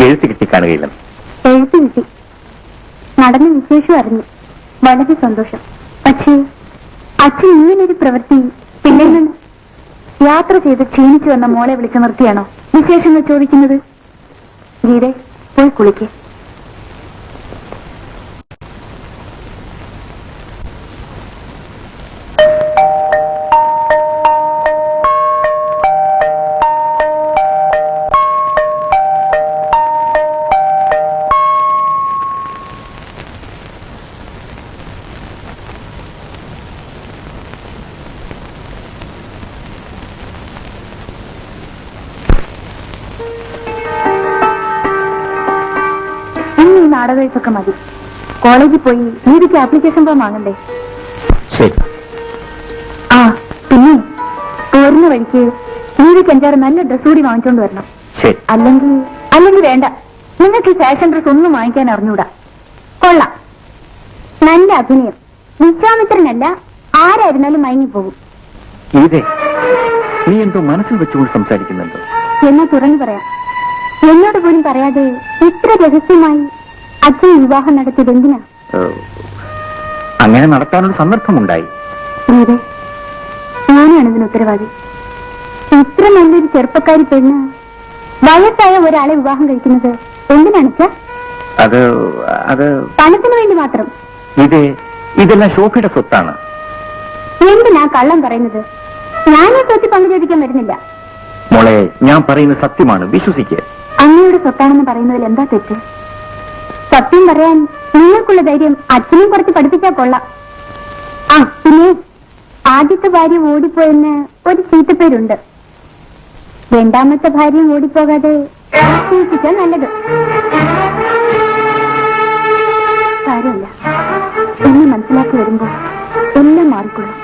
എഴുത്ത് കിട്ടിക്കാണുകയില്ല. എഴുത്ത് കിട്ടി, നടന്ന വിശേഷം അറിഞ്ഞു. വളരെ സന്തോഷം. പക്ഷേ അച്ഛൻ ഇങ്ങനൊരു പ്രവൃത്തി പിള്ളേരിൽ യാത്ര ചെയ്ത് ക്ഷീണിച്ചു വന്ന മോളെ വിളിച്ചു നിർത്തിയാണോ വിശേഷങ്ങൾ ചോദിക്കുന്നത്? ഗീതേ, പോയി കുളിക്ക്. നാടകമൊക്കെ മതി. കോളേജിൽ പോയി ഗീതയ്ക്ക് ആപ്ലിക്കേഷൻ ഫോം വാങ്ങണ്ടേ? ശരി. ആ, പിന്നെ പോരുന്ന വഴിക്ക് ഗീതയ്ക്ക് 5-6 നല്ല ഡ്രസ് കൂടി വാങ്ങിച്ചോണ്ട് വരണം. ശരി. അല്ലെങ്കിൽ വേണ്ട, നിങ്ങൾക്ക് ഈ ഫാഷൻ ഡ്രസ് ഒന്നും വാങ്ങിക്കാൻ അറിഞ്ഞൂടാ. കൊള്ളാം, നല്ല അഭിനയം. വിശ്വാമിത്രനല്ല, ആരായിരുന്നാലും മയങ്ങിപ്പോകും. ഇതേ, നീ എന്തോ മനസ്സിൽ വെച്ചുകൊണ്ട് സംസാരിക്കുന്നുണ്ടോ? എന്നാ തുറന്നു പറയാം. എന്നോട് പോലും പറയാതെ ഇത്ര രഹസ്യമായി അച്ഛൻ വിവാഹം നടത്തിയത് എന്തിനാ? അങ്ങനെ നടത്താനൊരു സന്ദർഭമുണ്ടായി. അതെ, ഞാനാണ് ഇതിന് ഉത്തരവാദി. ഇത്ര നല്ലൊരു ചെറുപ്പക്കാരി പെണ്ണ് വയസ്സായ ഒരാളെ വിവാഹം കഴിക്കുന്നത് എന്തിനാണ്? അത് പണത്തിന് വേണ്ടി മാത്രം. ഇതെല്ലാം ശോഭയുടെ സ്വത്താണ്. എന്തിനാ കള്ളം പറയുന്നത്? ഞാനീ സ്വത്ത് പങ്കു ചോദിക്കാൻ വരുന്നില്ല. മോളെ, ഞാൻ പറയുന്നത് സത്യമാണ്, വിശ്വസിക്കുക. അമ്മയുടെ സ്വത്താണെന്ന് പറയുന്നതിൽ എന്താ തെറ്റ്? സത്യം പറയാൻ നിങ്ങൾക്കുള്ള ധൈര്യം അച്ഛനും കുറച്ച് പഠിപ്പിച്ചാൽ കൊള്ളാം. ആ, പിന്നെ ആദ്യത്തെ ഭാര്യ ഓടിപ്പോയെന്ന് ഒരു ചീത്തപ്പേരുണ്ട്. രണ്ടാമത്തെ ഭാര്യയും ഓടിപ്പോകാതെ സൂക്ഷിക്കാൻ നല്ലത്. കാര്യമില്ല, എന്നെ മനസ്സിലാക്കി വരുമ്പോൾ എല്ലാം മാറിക്കൊള്ളും.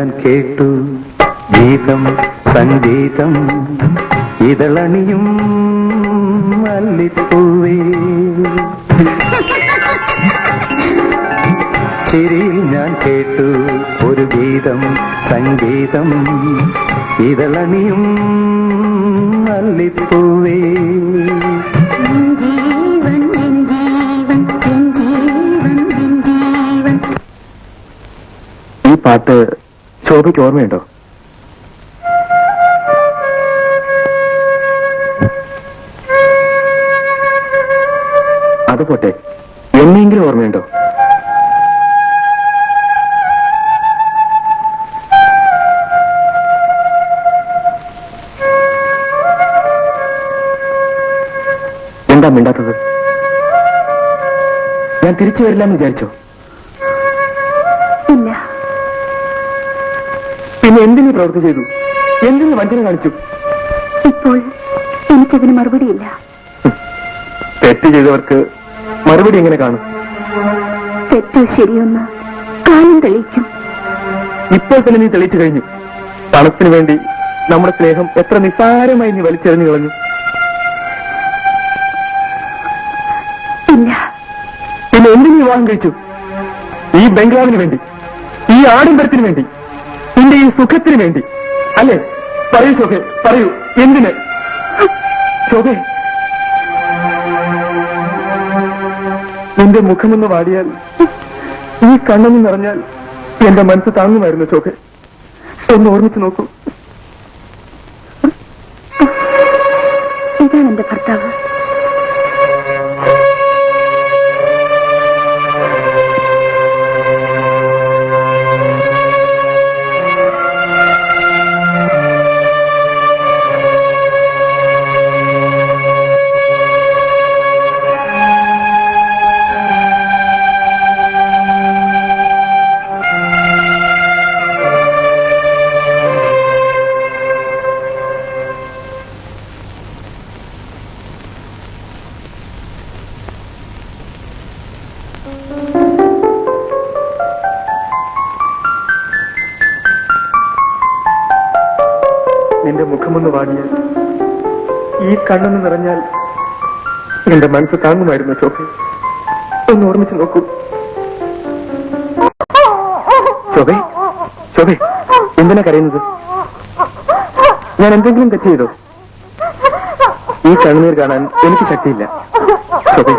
ഞാൻ കേട്ടു ഗീതം സംഗീതം ഇതളണിയും മല്ലിപ്പൂവേ ചിരിയിൽ ഞാൻ കേട്ടു ഒരു ഗീതം സംഗീതം ഇതളണിയും മല്ലിപ്പൂവേ ജീവൻ എൻ ജീവൻ എൻ ജീവൻ എൻ ജീവൻ. ഈ പാട്ട് ശോഭയ്ക്ക് ഓർമ്മയുണ്ടോ? അത് പോട്ടെ, എന്നെങ്കിലും ഓർമ്മയുണ്ടോ? എന്താ മിണ്ടാത്തത്? ഞാൻ തിരിച്ചു വരില്ല എന്ന് വിചാരിച്ചോ? ഇല്ല. പിന്നെ എന്തിനു പ്രവൃത്തി ചെയ്തു? എന്തിനു വഞ്ചന കാണിച്ചു? ഇപ്പോൾ എനിക്കതിന് മറുപടിയില്ല. തെറ്റ് ചെയ്തവർക്ക് മറുപടി എങ്ങനെ കാണും? തെറ്റോ ശരിയൊന്ന് കാലം തെളിയിക്കും. ഇപ്പോൾ തന്നെ നീ തെളിയിച്ചു കഴിഞ്ഞു. പണത്തിനു വേണ്ടി നമ്മുടെ സ്നേഹം എത്ര നിസ്സാരമായി നീ വലിച്ചെറിഞ്ഞു കളഞ്ഞു. ഇല്ല. പിന്നെ എന്തിനു വിവാഹം കഴിച്ചു? ഈ ബംഗ്ലാവിന് വേണ്ടി, ഈ ആഡംബരത്തിന് വേണ്ടി, നിന്റെ ഈ സുഖത്തിന് വേണ്ടി അല്ലേ? പറയൂ ശോഭേ, പറയൂ, എന്തിന്? ശോഭേ, നിന്റെ മുഖമൊന്ന് വാടിയാൽ, ഈ കണ്ണൊന്ന് നിറഞ്ഞാൽ എന്റെ മനസ്സ് താങ്ങുമായിരുന്നു ശോഭേ. ഒന്ന് ഓർമ്മിച്ചു നോക്കൂ. ഇതാണ് എന്റെ ഭർത്താവ്. നിന്റെ മുഖമൊന്ന് വാടിയാൽ, ഈ കണ്ണൊന്ന് നിറഞ്ഞാൽ എന്റെ മനസ്സ് താങ്ങുമായിരുന്നു ശോഭ. ഒന്ന് ഓർമ്മിച്ചു നോക്കൂ. ശോഭേ, ശോഭേ, എന്തിനാ കരയുന്നത്? ഞാൻ എന്തെങ്കിലും തെറ്റ് ചെയ്തോ? ഈ കണ്ണുനീർ കാണാൻ എനിക്ക് ശക്തിയില്ല ശോഭേ.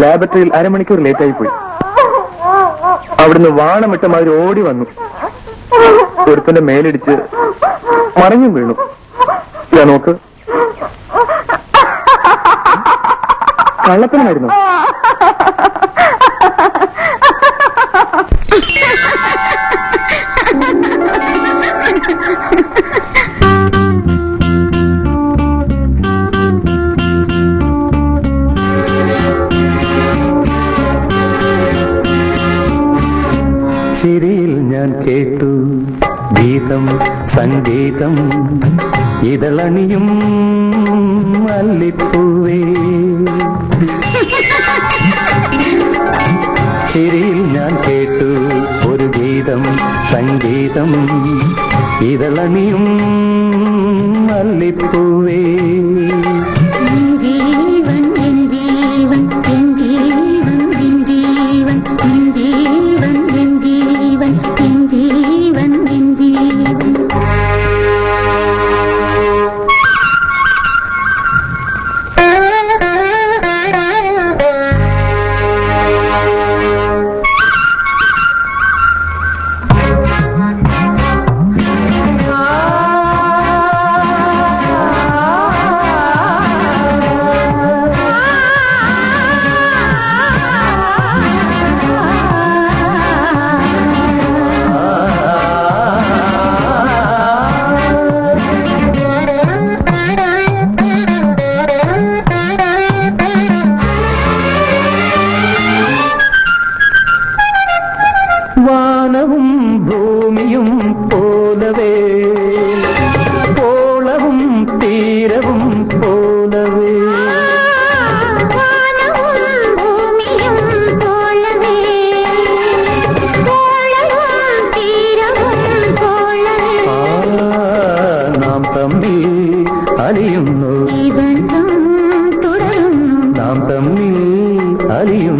ലാബറട്ടറിയിൽ അരമണിക്കൂർ ലേറ്റായി പോയി. അവിടുന്ന് വാണമിട്ട മാതിരി ഓടി വന്നു. ഒരുത്തന്റെ മേലിടിച്ച് മറിഞ്ഞും വീണു. ഞാൻ നോക്ക്, കള്ളത്തനമായിരുന്നു. ചിരിയിൽ ഞാൻ കേട്ടു ഗീതം സംഗീതം ഇതളണിയും മല്ലിപ്പൂവേ ചിരിയിൽ ഞാൻ കേട്ടു ഒരു ഗീതം സംഗീതം ഇതളണിയും മല്ലിപ്പൂവേ ജീവൻ എൻ ജീവൻ എൻ ജീവൻ എൻ ജീവൻ എൻ ജീവൻ എൻ ജീവൻ എൻ ജീവൻ എൻ ജീവൻ.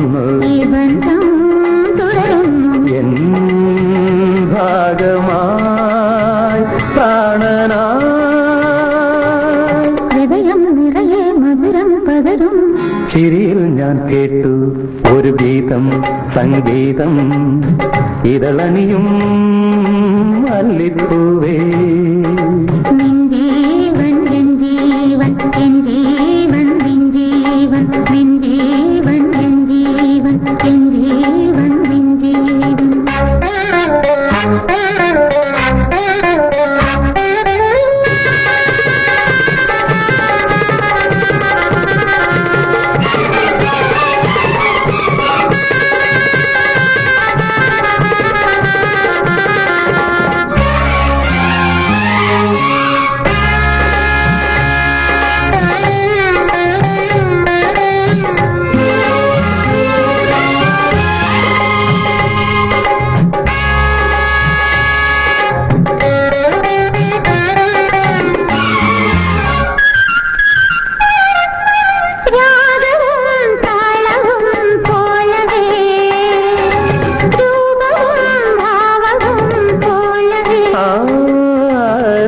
ഉണരുന്നു ഈ ബന്ധം തുടരുന്നു എൻ ഭാഗമായി പ്രാണനായി ഹൃദയം നിറയെ മധുരം പകരും ചിരിയിൽ ഞാൻ കേട്ടു ഒരു ഗീതം സംഗീതം ഇതളണിയും മല്ലിപ്പൂവേ നിൻ ജീവൻ എൻ ജീവൻ എൻ ജീവൻ നിൻ ജീവൻ നിൻ ജീവൻ എൻ ജീവൻ എൻ ജീവൻ നിൻ ജീവൻ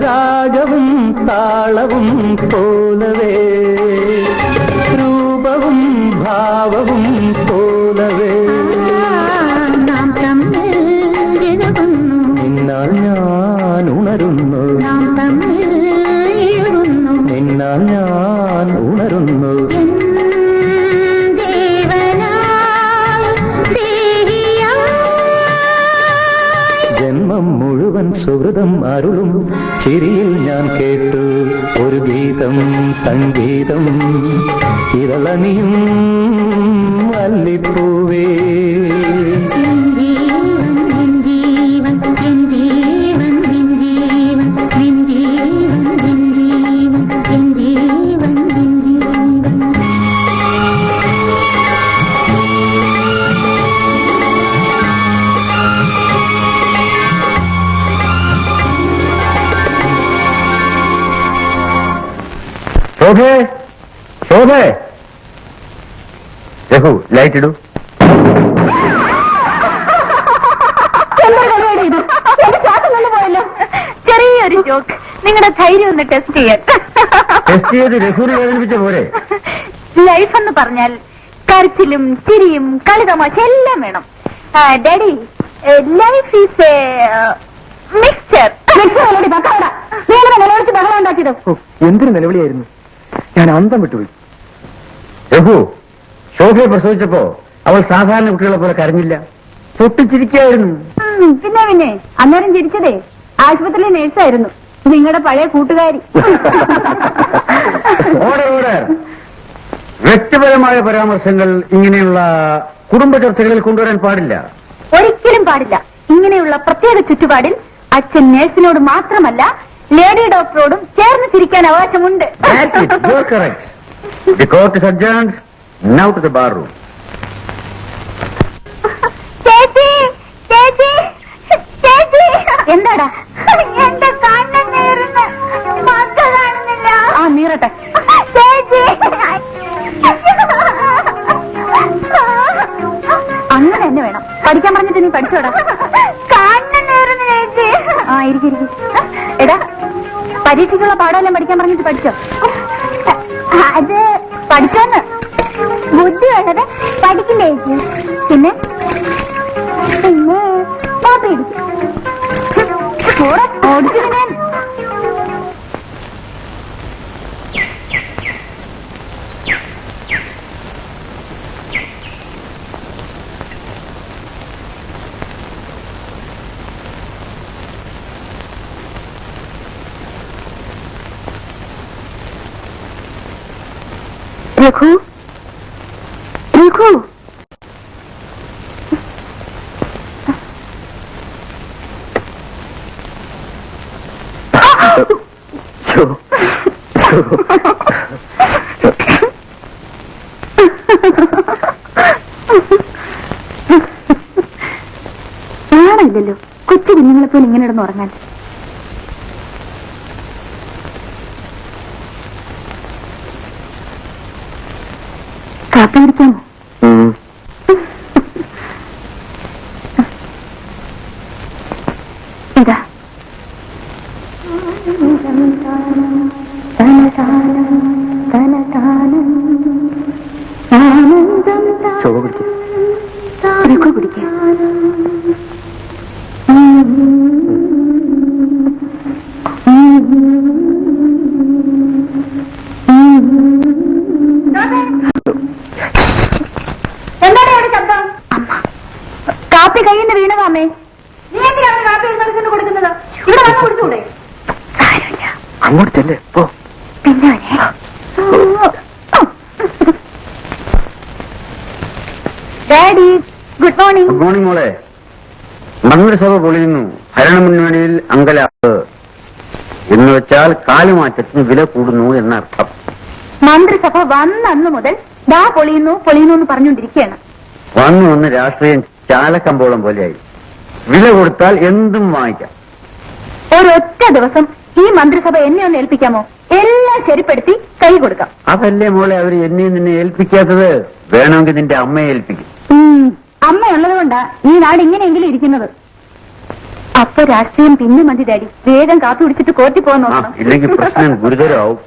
രാഗവും താളവും പോലവേ രൂപവും ഭാവവും പോലവേ നാം തമ്മിൽ ഇഴകുന്നു നിന്നാൽ ഞാൻ ഉണരുന്നു നാം തമ്മിൽ ഇഴകുന്നു നിന്നാൽ ഞാൻ ഉണരുന്നു എൻ ദേവനായി ദേഹിയായി ജന്മം മുഴുവൻ സുഹൃതം അരുളും ചിരിയിൽ ഞാൻ കേട്ടു ഒരു ഗീതം സംഗീതം ഇതളണിയും മല്ലിപ്പൂവേ എൻ ജീവൻ എൻ ജീവൻ എൻ ജീവൻ നിൻ ജീവൻ നിൻ ജീവൻ എൻ ജീവൻ എൻ ജീവൻ നിൻ ജീവൻ ശോഭേ ശോഭേ രഘു ലൈറ്റ് ഇടൂ ചെറിയൊരു ജോക്ക് നിങ്ങളുടെ ധൈര്യം ഒന്ന് ടെസ്റ്റ് ചെയ്യാൻ ടെസ്റ്റ് ചെയ്ത് രഘുവിനെ വേദനിപ്പിച്ച പോരെ ലൈഫ് എന്ന് പറഞ്ഞാൽ കരച്ചിലും ചിരിയും കളിതമാശ എല്ലാം വേണം daddy life is A mixture ബഹളം ഉണ്ടാക്കിയത് ഓ, എന്തൊരു നിലവിളിയായിരുന്നു. ഞാൻ അന്തം വിട്ടുപോയി. രഘു ശോഭയെ പ്രസവിച്ചപ്പോ അവൾ സാധാരണ കുട്ടികളെ പോലെ കരഞ്ഞില്ല, പൊട്ടിച്ചിരിക്കായിരുന്നു. പിന്നെ പിന്നെ അന്നേരം ചിരിച്ചതേ ആശുപത്രിയിലെ നേഴ്സായിരുന്നു, നിങ്ങളുടെ പഴയ കൂട്ടുകാരി. Order order. വ്യക്തിപരമായ പരാമർശങ്ങൾ ഇങ്ങനെയുള്ള കുടുംബ ചർച്ചകളിൽ കൊണ്ടുവരാൻ പാടില്ല. ഒരിക്കലും പാടില്ല. ഇങ്ങനെയുള്ള പ്രത്യേക ചുറ്റുപാടിൽ അച്ഛൻ നേഴ്സിനോട് മാത്രമല്ല ലേഡി ഡോക്ടറോടും ചേർന്ന് ചിരിക്കാൻ അവകാശമുണ്ട്. That's it. You're correct. The court is adjourned. Now to the bar room. ചേച്ചി ചേച്ചി ചേച്ചി എന്താടാ? എന്റെ കണ്ണ് നീറുന്നു, മക്ക കാണുന്നില്ല. ആ നീറട്ടെ ചേച്ചി. അങ്ങനെ തന്നെ വേണം. പഠിക്കാൻ പറഞ്ഞിട്ട് നീ പഠിച്ചോടാ. കണ്ണ് നീറുന്നു ചേച്ചി. ആ ഇരിക്കും. എടാ പരീക്ഷയ്ക്കുള്ള പാഠമെല്ലാം പഠിക്കാൻ പറഞ്ഞിട്ട് പഠിച്ചോ? അത് പഠിച്ചോന്ന് ബുദ്ധി ഉള്ളത് പഠിക്കില്ലേ ചേച്ചി? പിന്നെ പിന്നെ ഓടിച്ചു ഞാൻ. രഘു രഘു ആണല്ലോ കൊച്ചു കുഞ്ഞുങ്ങളെപ്പോലെ ഇങ്ങനെ ഇടന്ന് ഉറങ്ങാൻ. കാപ്പി കുടിക്കാമോ? ഇതാ ശോഭ പിടിക്കും. കുടിക്കുക. എന്താണ് അവിടെ ശബ്ദം? കാപ്പി കയ്യിൽ നിന്ന് വീണതാമേ. നീ എന്തിനാണ് കാപ്പി എഴുന്നള്ളിക്കൊണ്ട് കൊടുക്കുന്നത്? ഇവിടെ വന്ന് കൊടുത്തൂടെ? സാരമില്ല, അങ്ങോട്ട് ചെല്ലേ പോ. പിന്നെ daddy good morning. Good morning മോളെ. മന്ത്രിസഭ പൊളിയുന്നു, ഭരണമുന്നണിയിൽ അങ്കലാപ്പ് എന്ന് വെച്ചാൽ കാലുമാറ്റത്തിന് വില കൂടുന്നു എന്നർത്ഥം. മന്ത്രിസഭ വന്നന്ന് മുതൽ ദാ പൊളിയുന്നു പൊളിയുന്നു എന്ന് പറഞ്ഞുകൊണ്ടിരിക്കുകയാണ്. വന്ന് രാഷ്ട്രീയം ചാലക്കമ്പോളം പോലെയായി. വില കൊടുത്താൽ എന്തും വാങ്ങിക്കാം. ഒരൊറ്റ ദിവസം ഈ മന്ത്രിസഭ എന്നെ ഒന്ന് ഏൽപ്പിക്കാമോ? എല്ലാം ശരിപ്പെടുത്തി കൈ കൊടുക്കാം. അതല്ലേ മോളെ അവര് എന്നെ നിന്നെ ഏൽപ്പിക്കാത്തത്. വേണമെങ്കിൽ നിന്റെ അമ്മയെ ഏൽപ്പിക്കും. അമ്മയുള്ളത് കൊണ്ടാ ഈ നാട് ഇങ്ങനെയെങ്കിലും ഇരിക്കുന്നത്. അപ്പൊ രാഷ്ട്രീയം പിന്നെ മതി ഡാഡി. വേഗം കാപ്പി കുടിച്ചിട്ട് കോർട്ടിൽ പോകാൻ നോക്കണം. ഇല്ലെങ്കിൽ പ്രശ്നം ഗുരുതരമാവും.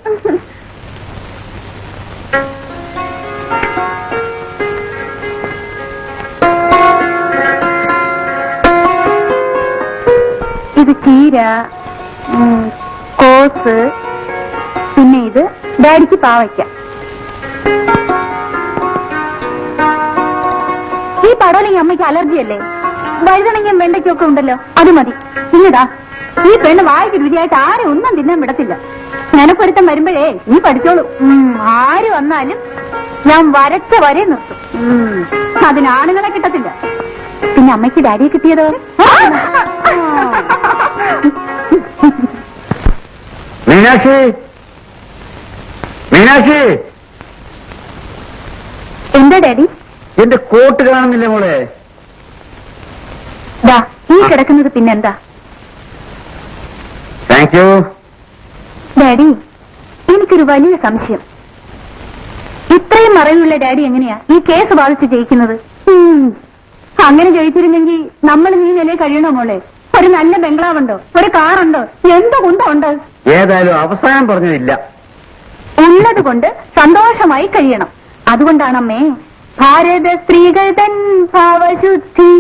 ഇത് ചീര, കോസ്, പിന്നെ ഇത് ഡാഡിക്ക് പാവയ്ക്ക. ഈ പടവലെങ്കിൽ അമ്മയ്ക്ക് അലർജി അല്ലേ? വഴുതണങ്ങിയും വെണ്ടയ്ക്കൊക്കെ ഉണ്ടല്ലോ, അത് മതി. ഇങ്ങടാ, ഈ പെണ്ണ് വായിക്ക് രുചിയായിട്ട് ആരും ഒന്നും തിന്നാൻ വിടത്തില്ല. നിനപ്പൊരുത്തം വരുമ്പോഴേ നീ പഠിച്ചോളൂ. ആര് വന്നാലും ഞാൻ വരച്ച വരെ നിർത്തും. അതിന് ആണുങ്ങളെ കിട്ടത്തില്ല. പിന്നെ അമ്മയ്ക്ക് ഡാഡിയെ കിട്ടിയതോ? മീനാക്ഷി, മീനാക്ഷി, എന്താ ഡാഡി? എന്റെ കോട്ട് കാണുന്നില്ല മോളെ. ദാ ഈ കിടക്കുന്നത് പിന്നെന്താ? Thank you. ഡാഡി, എനിക്കൊരു വലിയ സംശയം. ഇത്രയും മറവിയുള്ള ഡാഡി എങ്ങനെയാ ഈ കേസ് ബാധിച്ച് ജയിക്കുന്നത്? അങ്ങനെ ജയിച്ചിരുന്നെങ്കിൽ നമ്മൾ ഈ നിലയിൽ കഴിയണോ മോളെ? ഒരു നല്ല ബംഗ്ലാവുണ്ടോ? ഒരു കാറുണ്ടോ? എന്തോ കുന്തമുണ്ട്? ഏതായാലും അവസാനം പറഞ്ഞതില്ല. ഉള്ളത് കൊണ്ട് സന്തോഷമായി കഴിയണം. അതുകൊണ്ടാണ് അമ്മേ ഭാരത സ്ത്രീകൾ തൻ ഭാവശുദ്ധി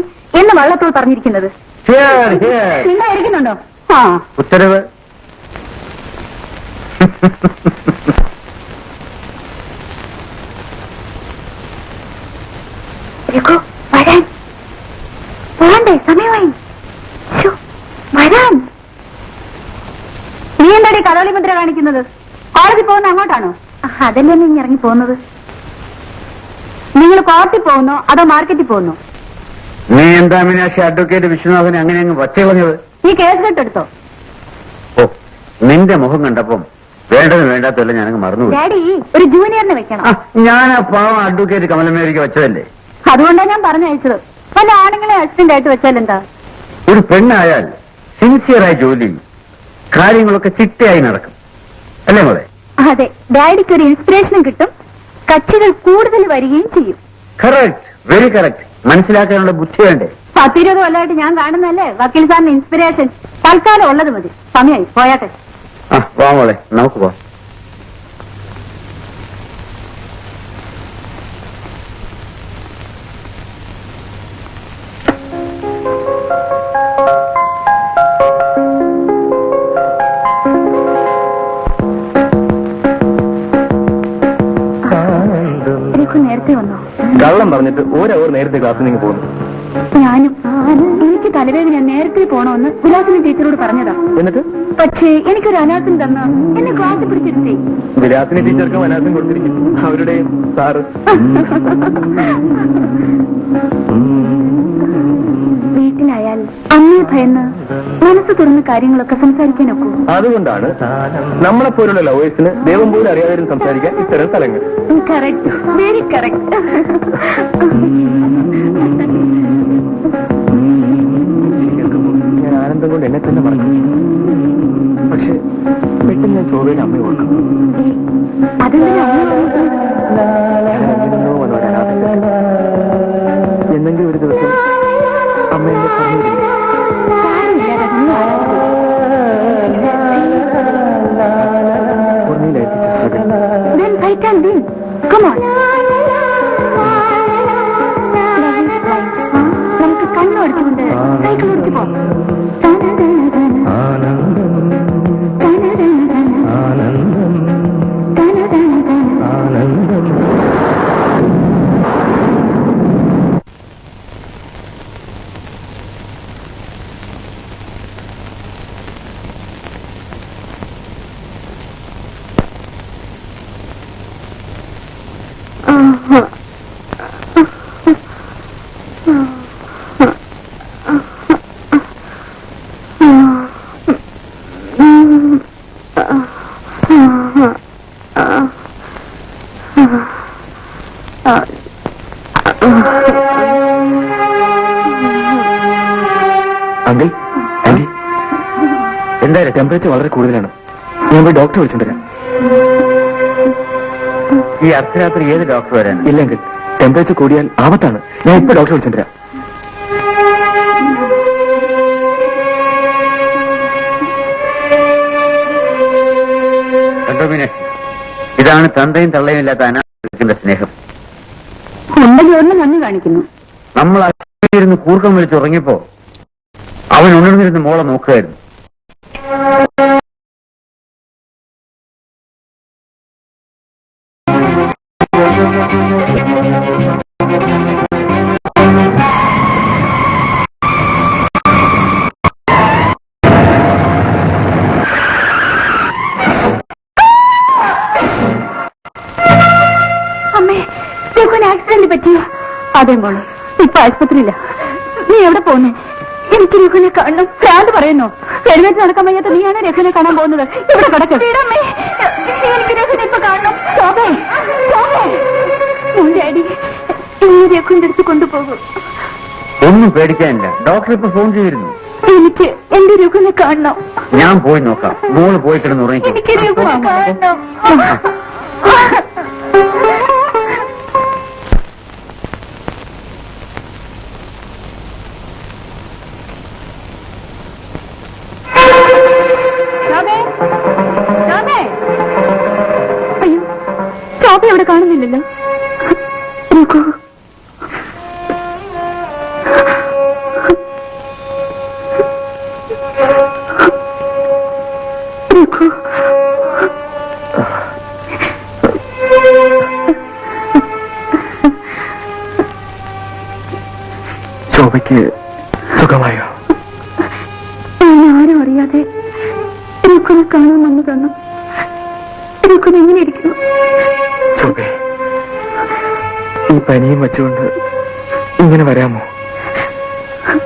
എന്ന് വള്ളത്തോൾ പറഞ്ഞിരിക്കുന്നത്. നിങ്ങൾ ഇരിക്കുന്നുണ്ടോ? ആ, ഉത്തരവ്. വരാൻ പോകണ്ടേ? സമയമായി. വരാൻ. നീ എന്താടി കഥകളി മുദ്ര കാണിക്കുന്നത്? കോളേജിൽ പോകുന്ന അങ്ങോട്ടാണോ? അതല്ലേ നീ ഇറങ്ങി പോകുന്നത്? നിങ്ങൾ കോർട്ടിൽ പോകുന്നോ അതോ മാർക്കറ്റിൽ പോകുന്നോ? നീ എന്താ മീനാക്ഷി അഡ്വക്കേറ്റ് വിശ്വനാഥനെ അങ്ങനെ അങ്ങ് വച്ചളഞ്ഞത്? ഈ കേസ് കെട്ടെടുത്തോ? ഓ, നിന്റെ മുഖം കണ്ടപ്പം വേണ്ടത് വേണ്ടാത്തല്ല ഞാനങ്ങ് മറന്നു. ഡാഡി ഒരു ജൂനിയറിനെ വെക്കണം. ഞാൻ ആ പാവം അഡ്വക്കേറ്റ് കമലമേരിക്ക് വെച്ചതല്ലേ. അതുകൊണ്ടാണ് ഞാൻ പറഞ്ഞയച്ചത്. പല ആണുങ്ങളെ അസിസ്റ്റന്റ് ആയിട്ട് വെച്ചാൽ എന്താ? ഒരു പെണ്ണായാൽ സിൻസിയറായി ജോലി കാര്യങ്ങളൊക്കെ ചിട്ടയായി നടക്കും അല്ലേ മോളെ? അതെ, ഡാഡിക്ക് ഒരു ഇൻസ്പിറേഷനും കിട്ടും, കക്ഷികൾ കൂടുതൽ വരികയും ചെയ്യും. Correct, very correct. മനസ്സിലാക്കാനുള്ള ബുദ്ധി വേണ്ടേ? 10-20 കൊല്ലമായിട്ട് ഞാൻ കാണുന്നല്ലേ വക്കീൽ സാറിന് ഇൻസ്പിറേഷൻ. തൽക്കാലം ഉള്ളത് മതി. സമയമായി, പോയാട്ടെ. ആ, വാ മോളെ, നമുക്ക് പോവാം. നേരത്തെ വന്നോ? കള്ളം പറഞ്ഞിട്ട് ഒരവർ നേരത്തെ ക്ലാസ്സിൽ നിന്ന് പോകുന്നു. ഞാനും. എനിക്ക് തലവേദന, നേരത്തെ പോണോന്ന് വിലാസിനി ടീച്ചറോട് പറഞ്ഞതാ. എന്നിട്ട് പക്ഷേ എനിക്കൊരു അനാസം തന്ന എന്നെ ക്ലാസ്സിൽ പിടിച്ചിരുത്തി. വിലാസിനി ടീച്ചർക്ക് അനാസം കൊടുത്തിരിക്കും. അവരുടെ സാറ്. വീട്ടിലായാൽ അമ്മയെ ഭയന്ന് മനസ്സ് തുറന്ന് കാര്യങ്ങളൊക്കെ സംസാരിക്കാനൊക്കൂ. അതുകൊണ്ടാണ് നമ്മളെപ്പോലുള്ള ലവേഴ്സിന് ദൈവം പോലും അറിയാതെ സംസാരിക്കാൻ ഇത്തരം സ്ഥലങ്ങൾ. Correct, very correct. ഞാൻ ആനന്ദം കൊണ്ട് എന്നെ തന്നെ പറഞ്ഞു. പക്ഷെ പെട്ടെന്ന് ഞാൻ ചോദിയുടെ അമ്മയെ ഓർക്കും. എന്നെങ്കിലും ഒരു ദിവസം അമ്മ എന്നെ പറഞ്ഞിരുന്നു. തിരിച്ചു പോ. ആനന്ദം ആനന്ദം ആനന്ദം. അങ്കിൾ, ആന്റി, എന്തായാലും ടെമ്പറേച്ചർ വളരെ കൂടുതലാണ്. ഞാൻ പോയി ഡോക്ടറെ വിളിച്ചോണ്ടിരാം. ഈ അർദ്ധരാത്രി ഏത് ഡോക്ടർ വരാൻ? ഇല്ലെങ്കിൽ ടെമ്പറേച്ചർ കൂടിയാൽ ആപത്താണ്. ഞാൻ ഇപ്പൊ ഡോക്ടറെ വിളിച്ചോണ്ടിരാം. കണ്ടോ മീനാക്ഷി, ഇതാണ് തന്തയും തള്ളയും ഇല്ലാത്ത അനാഥന്റെ സ്നേഹം. ഉണ്ട ചോറിന് നന്ദി കാണിക്കുന്നു. നമ്മൾ ഇരുന്ന് കൂർക്കം വിളിച്ചുറങ്ങിയപ്പോ അവൻ ഉണർന്നിരുന്ന് മോളെ നോക്കുകയായിരുന്നു. അമ്മേ, രഘുവിന് ആക്സിഡന്റ് പറ്റിയോ? അതെ മോളെ, ഇപ്പൊ ആശുപത്രിയില്ല. നീ എവിടെ പോകുന്നു? എനിക്ക് രഘുവിനെ കാണണം. ഭ്രാന്ത് പറയുന്നു. എഴുന്നേറ്റ് നടക്കാൻ വയ്യാത്ത നീയാണ് രഘുവിനെ കാണാൻ പോകുന്നത്. ഇവിടെ കിടക്കും. എനിക്ക് രഘുവിനെ ഇപ്പൊ കാണണം. ശോഭേ, ശോഭേ, മോന്റെ അടി നീ രഘുവിന്റെ അടുത്ത് കൊണ്ടുപോകും. ഒന്നും പേടിക്കാനില്ല, ഡോക്ടർ ഇപ്പൊ ഫോൺ ചെയ്തിരുന്നു. എനിക്ക് എന്റെ രഘുവിനെ കാണണം. ഞാൻ പോയി നോക്കാം. മോള് പോയി കിടന്ന് ഉറങ്ങിക്കും. എനിക്ക് രഘുവിനെ കാണണം. അയ്യോ, ശോഭ അവിടെ കാണുന്നില്ലല്ലോ. രഘു, രഘു, ശോഭയ്ക്ക് സുഖമായോ? ആരും അറിയാതെ രഘുവിനെ കാണാൻ വന്നു തന്നു. രഘുവിന് എങ്ങനെ ഇരിക്കുന്നു? ശോഭേ, ഈ പനിയും വെച്ചുകൊണ്ട് ഇങ്ങനെ വരാമോ?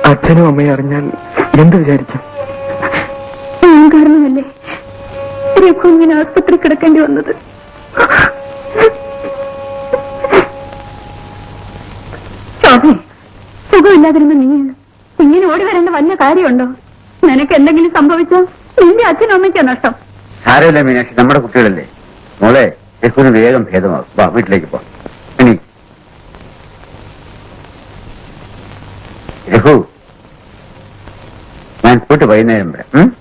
അച്ഛനും അമ്മയും അറിഞ്ഞാൽ എന്ത് വിചാരിക്കും? ഞാൻ കാരണമല്ലേ രഘു ഇങ്ങനെ ആസ്പത്രി കിടക്കേണ്ടി വന്നത്. ശോഭേ, സുഖമില്ലാതിരുന്ന നീ ഇങ്ങനെ ഓടി വരേണ്ട വല്ല കാര്യമുണ്ടോ? നിനക്ക് എന്തെങ്കിലും സംഭവിച്ചോ നിന്റെ അച്ഛനും അമ്മയ്ക്കോ നഷ്ടം? സാരമില്ല മീനാക്ഷി, നമ്മുടെ കുട്ടികളല്ലേ. മോളെ, രഘുവിന് വേഗം ഭേദമാകും. വാ, വീട്ടിലേക്ക് പോ. ഇനി രഘു, ഞാൻ പോയിട്ട് വൈകുന്നേരം വരാം.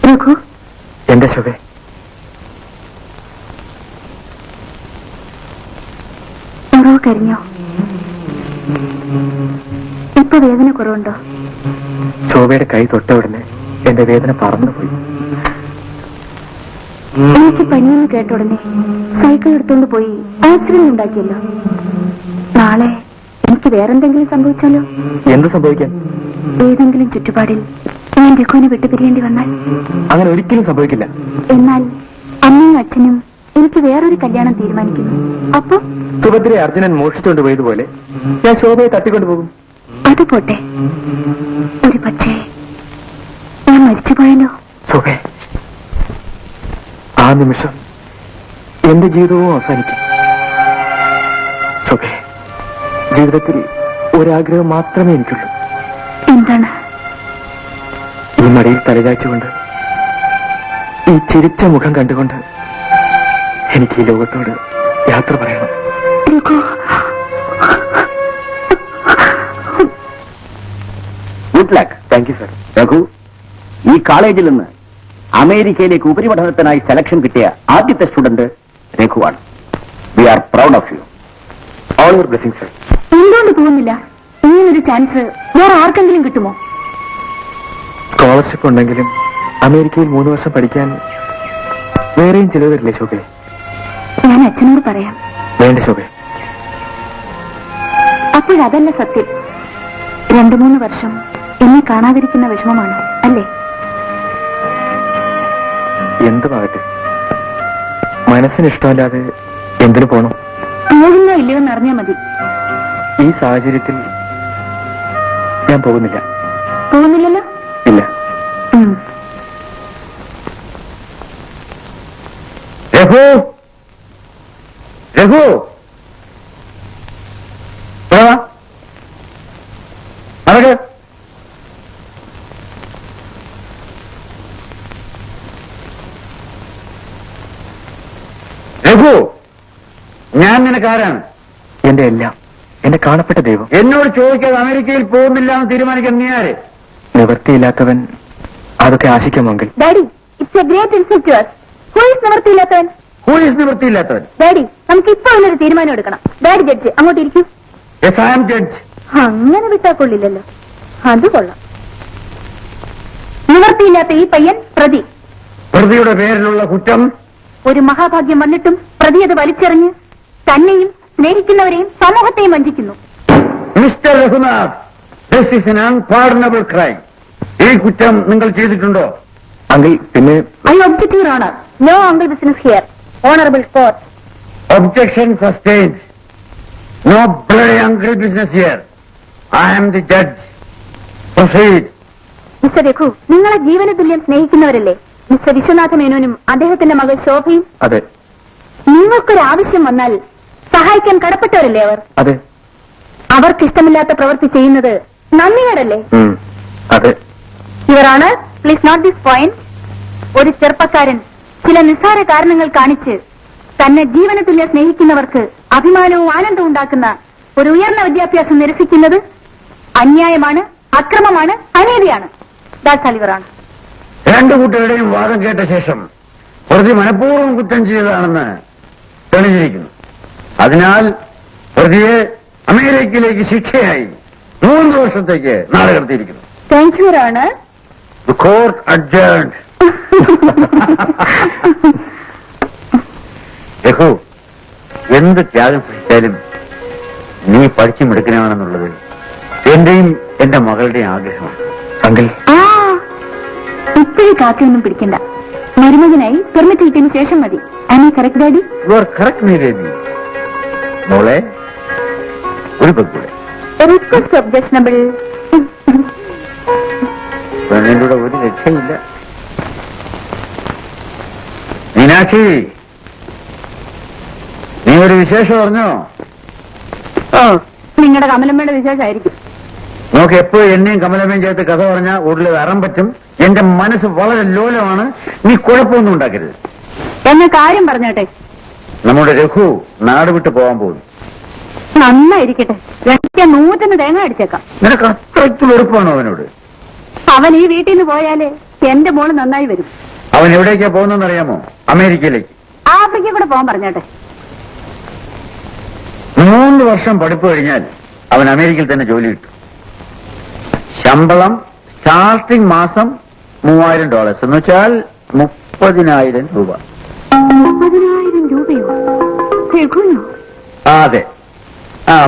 രഘു, എന്റെ ശോഭേ, മുറിവ് കരിഞ്ഞോ? ഇപ്പൊ വേദന കുറവുണ്ടോ? ശോഭയുടെ കൈ തൊട്ട ഉടനെ എന്റെ വേദന പറന്നുപോയി. എനിക്ക് പനിയെന്ന് കേട്ട ഉടനെ സൈക്കിൾ എടുത്തുകൊണ്ട് പോയി ആക്സിഡന്റ് ഉണ്ടാക്കിയല്ലോ. നാളെ എനിക്ക് വേറെന്തെങ്കിലും സംഭവിച്ചാലോ? എന്ത് സംഭവിക്കാൻ? ഏതെങ്കിലും ചുറ്റുപാടിൽ ഞാൻ രഘുവിനെ വിട്ടുപിരിയേണ്ടി വന്നാൽ? അങ്ങനെ ഒരിക്കലും സംഭവിക്കില്ല. എന്നാൽ അമ്മയും അച്ഛനും എനിക്ക് വേറൊരു കല്യാണം തീരുമാനിക്കുന്നു. അപ്പൊ സുഭദ്രയെ അർജുനൻ മോഷിച്ചുകൊണ്ട് പോയതുപോലെ ഞാൻ ശോഭയെ തട്ടിക്കൊണ്ടു പോകും. അത് പോട്ടെ, ഒരു പക്ഷേ ഞാൻ മരിച്ചുപോയാലോ? ശോഭേ, ആ നിമിഷം എന്റെ ജീവിതവും അവസാനിക്കും. ശോഭേ, ജീവിതത്തിൽ ഒരാഗ്രഹം മാത്രമേ എനിക്കുള്ളൂ. എന്താണ്? ഈ മടിയിൽ തലചാച്ചുകൊണ്ട് ഈ ചിരിച്ച മുഖം കണ്ടുകൊണ്ട് എനിക്ക് ഈ ലോകത്തോട് യാത്ര പറയണം. Raghu, good luck. Thank you sir. Raghu, ഈ കോളേജിൽ നിന്ന് അമേരിക്കയിലേക്ക് ഉപരിപഠനത്തിനായി സെലക്ഷൻ കിട്ടിയ ആദ്യത്തെ സ്റ്റുഡന്റ് രഘുവാണ്. We are proud of you. All your blessing sir. എന്തുകൊണ്ട് പോകുന്നില്ല? ഇങ്ങനൊരു ചാൻസ് വേറെ ആർക്കെങ്കിലും കിട്ടുമോ? സ്കോളർഷിപ്പ് ഉണ്ടെങ്കിലും അമേരിക്കയിൽ 3 വർഷം പഠിക്കാൻ വേറെയും ചിലവ് വരില്ലേ ശോഭെ? ഞാൻ അച്ഛനോട് പറയാം. വേണ്ട ശോഭെ. അപ്പോഴതല്ല സത്യം. 2-3 വർഷം എന്നെ കാണാതിരിക്കുന്ന വിഷമമാണ് അല്ലേ? എന്തുമാകട്ടെ, മനസ്സിന് ഇഷ്ടമല്ലാതെ എന്തിനു പോണം? പോകുന്നോ ഇല്ലയോ എന്ന് അറിഞ്ഞാൽ മതി. ഈ സാഹചര്യത്തിൽ ഞാൻ പോകുന്നില്ല. പോകുന്നില്ലല്ലോ? ഇല്ല. രഘു, രഘു, അതൊക്കെ രഘു, ഞാൻ നിനക്കാരാണ്? എന്റെ എല്ലാം, എന്റെ കാണപ്പെട്ട ദൈവം. എന്നോട് ചോദിക്കാതെ അമേരിക്കയിൽ പോകുന്നില്ല എന്ന് തീരുമാനിക്കാൻ നീ ആര്? നിവൃത്തിയില്ലാത്തവൻ അതൊക്കെ ആശിക്കാമെങ്കിൽ. Daddy, it's a great insult to us. Who is നിവൃത്തിയില്ലാത്തവൻ? Who is നിവൃത്തിയില്ലാത്തവൻ? ഡാഡി, നമുക്ക് ഇപ്പൊ ഒരു തീരുമാനം എടുക്കണം. ഡാഡി ജഡ്ജ്, അങ്ങോട്ട് ഇരിക്കൂ. Yes, I am judge. അങ്ങനെ വിട്ടാ കൊള്ളില്ലല്ലോ. അത് കൊള്ളാം. നിവൃത്തിയില്ലാത്ത ഈ പയ്യൻ പ്രതി. പ്രതിയുടെ പേരിലുള്ള കുറ്റം. ഒരു മഹാഭാഗ്യം വന്നിട്ടും പ്രതി അത് വലിച്ചെറിഞ്ഞ് തന്നെയും സ്നേഹിക്കുന്നവരെയും സമൂഹത്തെയും വഞ്ചിക്കുന്നു. Mister Raghunath, this is an unpardonable crime. ഈ കുറ്റം നിങ്ങൾ ചെയ്തിട്ടുണ്ടോ? അങ്കിൾ, പിന്നെ I object, Your Honor. No uncle business here. Honorable court. Objection sustained. No bloody uncle business here. I am the judge. Proceed. Mister Raghu, നിങ്ങളെ ജീവന തുല്യം സ്നേഹിക്കുന്നവരല്ലേ മിസ്റ്റർ വിശ്വനാഥ മേനോനും അദ്ദേഹത്തിന്റെ മകൾ ശോഭയും? അതെ. നിങ്ങൾക്കൊരാവശ്യം വന്നാൽ സഹായിക്കാൻ കടപ്പെട്ടവരല്ലേ അവർ? അതെ. അവർക്കിഷ്ടമില്ലാത്ത പ്രവൃത്തി ചെയ്യുന്നത് നന്ദികേടല്ലേ? അതെ. Your honour, please note this point. ഒരു ചെറുപ്പക്കാരൻ ചില നിസ്സാര കാരണങ്ങൾ കാണിച്ച് തന്നെ ജീവന തുല്യ സ്നേഹിക്കുന്നവർക്ക് അഭിമാനവും ആനന്ദവും ഉണ്ടാക്കുന്ന ഒരു ഉയർന്ന വിദ്യാഭ്യാസം നിരസിക്കുന്നത് അന്യായമാണ്, അക്രമമാണ്, അനീതിയാണ്. That's all, your honour. രണ്ടു കൂട്ടരുടെയും വാദം കേട്ട ശേഷം പ്രതി മനഃപൂർവ്വം കുറ്റം ചെയ്തതാണെന്ന് തെളിഞ്ഞിരിക്കുന്നു. അതിനാൽ പ്രതിയെ അമേരിക്കയിലേക്ക് ശിക്ഷയായി 3 വർഷത്തേക്ക് നാളെ കടത്തിയിരിക്കുന്നു. Thank you, your honour. The court adjourned. രഘു, എന്ത് ത്യാഗം സഹിച്ചാലും നീ പഠിച്ചു മിടുക്കനാണെന്നുള്ളത് എന്റെയും എന്റെ മകളുടെയും ആഗ്രഹമാണ്. അങ്കിൾ, ഇപ്പോഴും കാക്കൊന്നും പിടിക്കണ്ട. മരുമകനായി പെർമിറ്റ് കിട്ടിയതിനു ശേഷം മതി. Am I correct daddy? You are correct me baby. മോളെ, ഒരു പെക്കൂടെ റിക്വസ്റ്റ് ഒബ്ജക്ഷനബിൾ. പെണ്ണിലൂടെ ഒരു രക്ഷയില്ല. മീനാക്ഷി, നീ ഒരു വിശേഷം അറിഞ്ഞോ? നിങ്ങളുടെ കമലമ്മയുടെ വിശേഷമായിരിക്കും. നോക്ക്, എപ്പോഴും എന്നെയും കമലമ്മയും ചേർത്ത് കഥ പറഞ്ഞാൽ ഉള്ളിൽ വരാൻ പറ്റും. എന്റെ മനസ്സ് വളരെ ലോലമാണ്. നീ കുഴപ്പമൊന്നും ഉണ്ടാക്കരുത്. എന്ന കാര്യം പറഞ്ഞോട്ടെ. നമ്മുടെ രഘു നാട് വിട്ട് പോകാൻ പോകുന്നു. നന്നായിരിക്കട്ടെ. 100 തേങ്ങ അടിച്ചേക്കാം. നിനക്ക് അത്രയ്ക്ക് വെറുപ്പാണോ അവനോട്? അവൻ ഈ വീട്ടിൽ നിന്ന് പോയാലേ എന്റെ മോള് നന്നായി വരും. അവൻ എവിടേക്കാ പോകുന്നതെന്ന് അറിയാമോ? അമേരിക്കയിലേക്ക്. ആഫ്രിക്ക കൂടെ പോകാൻ പറഞ്ഞോട്ടെ. 3 വർഷം പഠിപ്പ് കഴിഞ്ഞാൽ അവൻ അമേരിക്കയിൽ തന്നെ ജോലി കിട്ടും. ശമ്പളം സ്റ്റാർട്ടിംഗ് മാസം $3000 എന്ന് വെച്ചാൽ 30,000 രൂപ. 30,000 രൂപയോ? രഘുനോ? അതെ.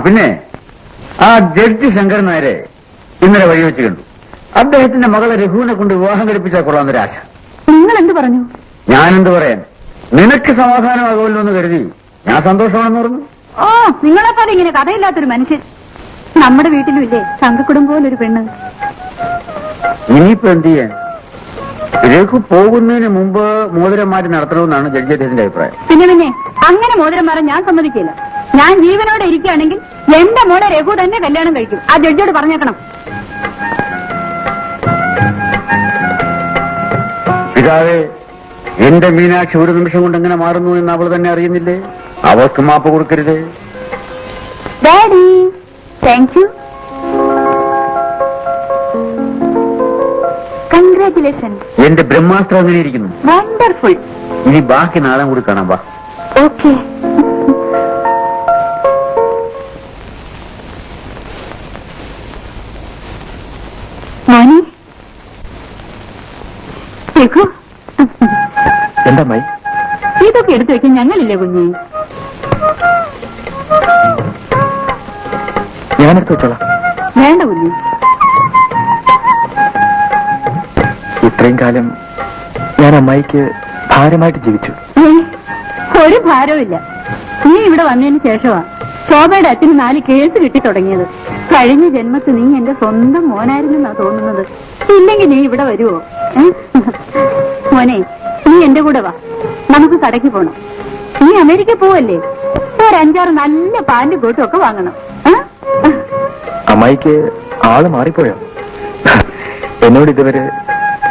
പിന്നെ ആ ജഡ്ജി ശങ്കരൻ നായരെ ഇന്നലെ വഴി വെച്ച് കണ്ടു. അദ്ദേഹത്തിന്റെ മകളെ രഘുവിനെ കൊണ്ട് വിവാഹം കഴിപ്പിച്ചാൽ കൊള്ളാമെന്നൊരാശ. നിങ്ങൾ എന്ത് പറഞ്ഞു? ഞാനെന്ത് പറയാൻ, നിനക്ക് സമാധാനമാകുമല്ലോ എന്ന് കരുതി ഞാൻ സന്തോഷമാണെന്ന് പറഞ്ഞു. ഓ, നിങ്ങളെപ്പോലെ ഇങ്ങനെ കഥയില്ലാത്തൊരു മനുഷ്യൻ നമ്മുടെ വീട്ടിലും ഇല്ലേ? സംഘക്കുടുംബം പോലൊരു പെണ്ണ്. ഇനിയിപ്പോ എന്ത് ചെയ്യാൻ? രഘു പോകുന്നതിന് മുമ്പ് മോതിരം മാറ്റി നടത്തണമെന്നാണ് ജഡ്ജി അദ്ദേഹത്തിന്റെ അഭിപ്രായം. പിന്നെ അങ്ങനെ മോതിരം മാറാൻ ഞാൻ സമ്മതിക്കില്ല. ഞാൻ ജീവനോടെ ഇരിക്കുകയാണെങ്കിൽ എന്റെ മോളെ രഘു തന്നെ കല്യാണം കഴിക്കും. ആ ജഡ്ജിയോട് പറഞ്ഞേക്കണം. പിതാവേ, എന്റെ മീനാക്ഷി ഒരു നിമിഷം കൊണ്ട് എങ്ങനെ മാറുന്നു എന്ന് അവൾ തന്നെ അറിയുന്നില്ലേ? അവൾക്ക് മാപ്പ് കൊടുക്കരുത്. Daddy, thank you. കൺഗ്രാറ്റുലേഷൻസ്. എന്റെ ബ്രഹ്മാസ്ത്രം അങ്ങനെ ഇരിക്കുന്നു. വണ്ടർഫുൾ. ഇനി ബാക്കി നാളെ കൂടി കാണാം. വാ. ഓ, ഓക്കെ. മോനി രഘു, എന്താ അമ്മായി? ഇതൊക്കെ എടുത്തു വെക്കാൻ ഞങ്ങളില്ലേ കുഞ്ഞി? ഞാനെടുത്ത് വെച്ചോളാം. വേണ്ട കുഞ്ഞി. ഇത്രയും കാലം ഞാൻ അമ്മായിക്ക് ഭാരമായിട്ട് ജീവിച്ചു. ഒരു ഭാരവുമില്ല. നീ ഇവിടെ വന്നതിന് ശേഷമാ ശോഭയുടെ അച്ഛന് 4 കേസ് കിട്ടി തുടങ്ങിയത്. കഴിഞ്ഞ ജന്മത്ത് നീ എന്റെ സ്വന്തം മോനായിരുന്നെന്നാ തോന്നുന്നത്. ഇല്ലെങ്കിൽ നീ ഇവിടെ വരുവോ? മോനെ, നീ എന്റെ കൂടെ വാ, നമുക്ക് കടയ്ക്ക് പോണം. നീ അമേരിക്ക പോവല്ലേ? ഒരു 5-6 നല്ല പാന്റ് കോട്ടും ഒക്കെ വാങ്ങണം. അമ്മായിക്ക് ആള് മാറിപ്പോയോ? എന്നോട് ഇതുവരെ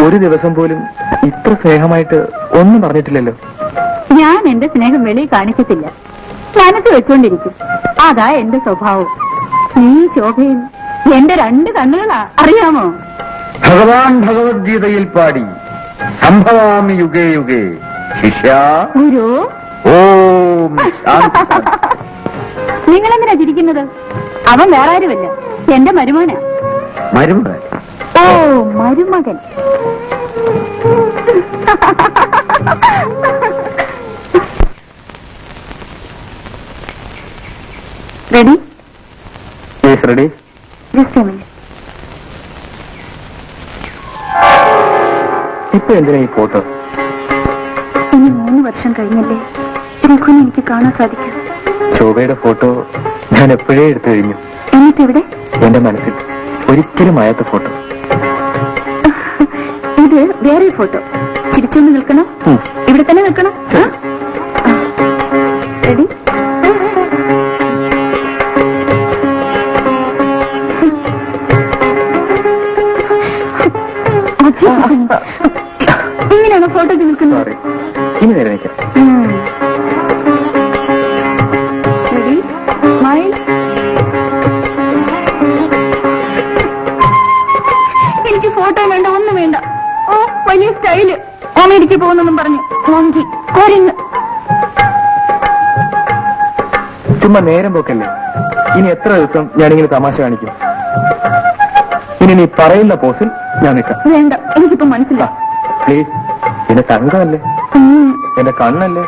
ഒരു ദിവസം പോലും ഇത്ര സ്നേഹമായിട്ട് ഒന്നും പറഞ്ഞിട്ടില്ലല്ലോ. ഞാൻ എന്റെ സ്നേഹം വെളിയിൽ കാണിക്കത്തില്ല, മനസ്സ് വെച്ചോണ്ടിരിക്കും. അതാ എന്റെ സ്വഭാവം. നീ ശോഭയും എന്റെ 2 കണ്ണുകളാ, അറിയാമോ? ഭഗവാൻ ഭഗവത്ഗീതയിൽ പാടി സംഭവാമി യുഗേ യുഗേ ശിഷ്യ ഗുരു. ഓം ശാന്തി. നിങ്ങളെന്തിനാ ചിരിക്കുന്നത്? അവൻ വേറെ ആരുമല്ല, എന്റെ മരുമോനാ. മരുമകൻ? ഓ, മരുമകൻ. Ready? Yes, ready. Just A minute. ഇപ്പൊ എന്തിനാ ഈ ഫോട്ടോ? ഇനി 3 വർഷം കഴിഞ്ഞല്ലേ രഘുവിനെ എനിക്ക് കാണാൻ സാധിക്കൂ. ശോഭയുടെ ഫോട്ടോ ഞാൻ എപ്പോഴേ എടുത്തു കഴിഞ്ഞു. എന്നിട്ട് എവിടെ? എന്റെ മനസ്സിൽ ഒരിക്കലും ആയാത്ത ഫോട്ടോ. ഇത് വേറെ ഫോട്ടോ. ചിരിച്ചൊന്ന് നിൽക്കണം, ഇവിടെ തന്നെ നിൽക്കണം. ശരി. റെഡി? ഇങ്ങനെയാണോ ഫോട്ടോക്ക് നിൽക്കുന്നത്? സോറി, ഇനി നേരെ നിൽക്കാം. റെഡി? സ്മൈൽ. എനിക്ക് ഫോട്ടോ വേണ്ട, ഒന്നും വേണ്ട. ഓ, വലിയ സ്റ്റൈല്. അമേരിക്ക പോകുന്നെന്നും പറഞ്ഞു മോങ്കി കോരിന്ന്. ചുമ്മാ നേരം പോക്കല്ലേ. ഇനി എത്ര ദിവസം ഞാനിങ്ങനെ തമാശ കാണിക്കും? ഇനി നീ പറയുന്ന പോസിൽ ഞാൻ നിൽക്കാം. വേണ്ട, എനിക്കിപ്പോ മനസ്സിലാ. പ്ലീസ്, എന്റെ തങ്കമല്ലേ, എന്റെ കണ്ണല്ലേ?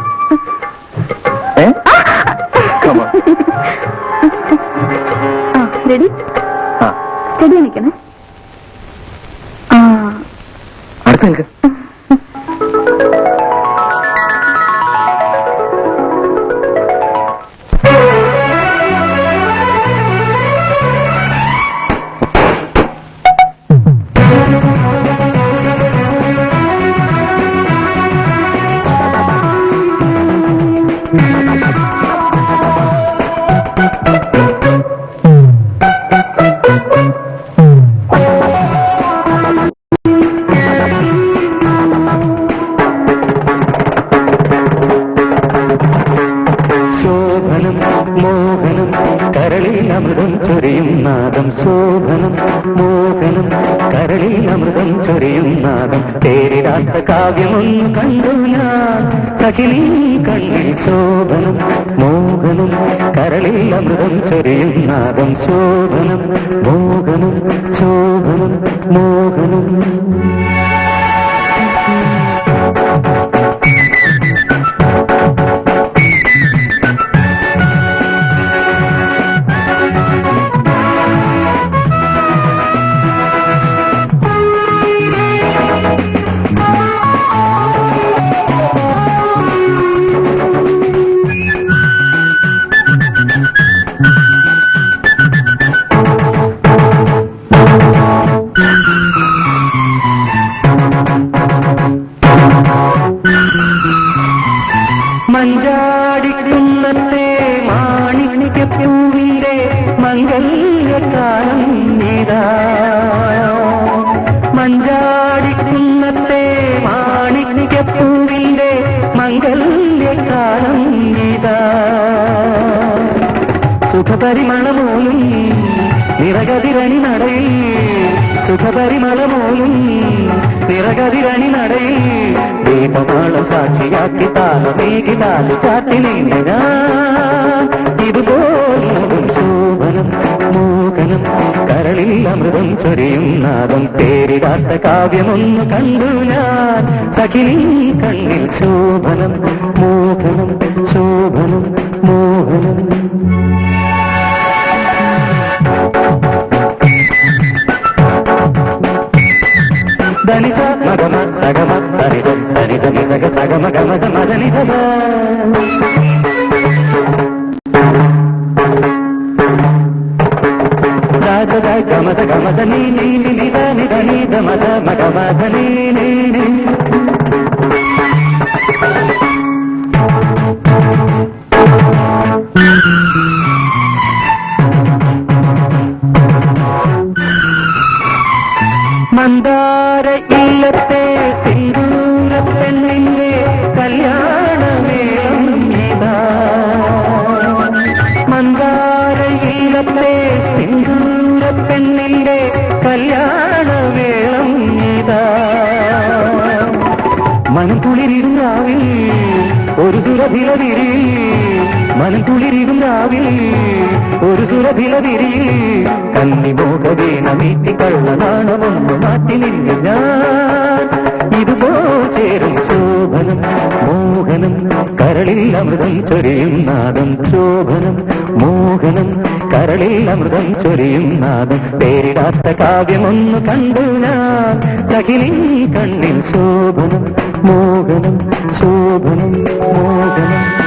റെഡി? ആ, സ്റ്റഡി നിൽക്കണേ. അടുത്ത് നിൽക്ക. മോഹനം കരളിൽ അമൃതം ചൊരിയും നാദം. ശോഭനം മോഹനം കരളിൽ അമൃതം ചൊരിയും നാദം. തേരിടാത്ത കാവ്യമൊന്നു കണ്ടു ഞാൻ സഖിനി കണ്ണിൽ. ശോഭനം മോഹനം കരളിൽ അമൃതം ചൊരിയും നാദം. ശോഭനം മോഹനം ശോഭനം മോഹനം. മഞ്ചാടിക്കുന്നത്തെ മാണിക്യപ്പൂവിന്റെ മംഗല്യകാലം നീതാ. മഞ്ചാടിക്കുന്നത്തെ മാണിക്യപ്പൂവിന്റെ മംഗല്യകാലം നീതാ. സുഖപരിമളമോലും നിറകതിരണി നടയിൽ. സുഖപരിമളമോലും നിറകതിരണി നടയിൽ. ദീപമാളം സാക്ഷി തോണിയാക്കി താളമേകി താലു ചാട്ടി നിന്നെ ഞാൻ ഇതുപോലും ശോഭനം മോഹനം കരളിൽ അമൃതം ചൊരിയും നാദം പേരിടാത്ത കാവ്യമൊന്നു കണ്ടു ഞാൻ സഖിനി കണ്ണിൽ ശോഭനം മോഹനം ശോഭനം മോഹനം ധനിസ മഗമ സഗമ ധനിസ ധനിസ നിസഗ സഗമ ഗമ ഗമ ധനിസ രാജ ഗമത ഗമത നീ നീ നിധ നിധ നിധ മത മഗമ ധനി നീ നീ മന്ദാര ഇല്ലത്തെ സിന്ദൂര പെണ്ണിന്റെ കല്യാണമേളം ഇതാ മന്ദാര ഇല്ലത്തെ സിന്ദൂര പെണ്ണിന്റെ കല്യാണമേളം ഇതാ മനം കുളിരിടും രാവിൽ ഒരു സുരഭിലതിരി മനം കുളിരിടും രാവിൽ ഒരു സുരഭിലതിരി കന്നിമോഹവീണ വീട്ടിക്കള്ള നാണമൊന്നു മാറ്റി നിന്നു ഞാൻ ഇതുപോ ചേരും ശോഭനം മോഹനം കരളിൽ അമൃതം ചൊരിയും നാദം ശോഭനം മോഹനം കരളിൽ അമൃതം ചൊരിയും നാദം പേരിടാത്ത കാവ്യമൊന്നു കണ്ടു ഞാൻ സഖിനി കണ്ണിൽ ശോഭനം മോഹനം ശോഭനം മോഹനം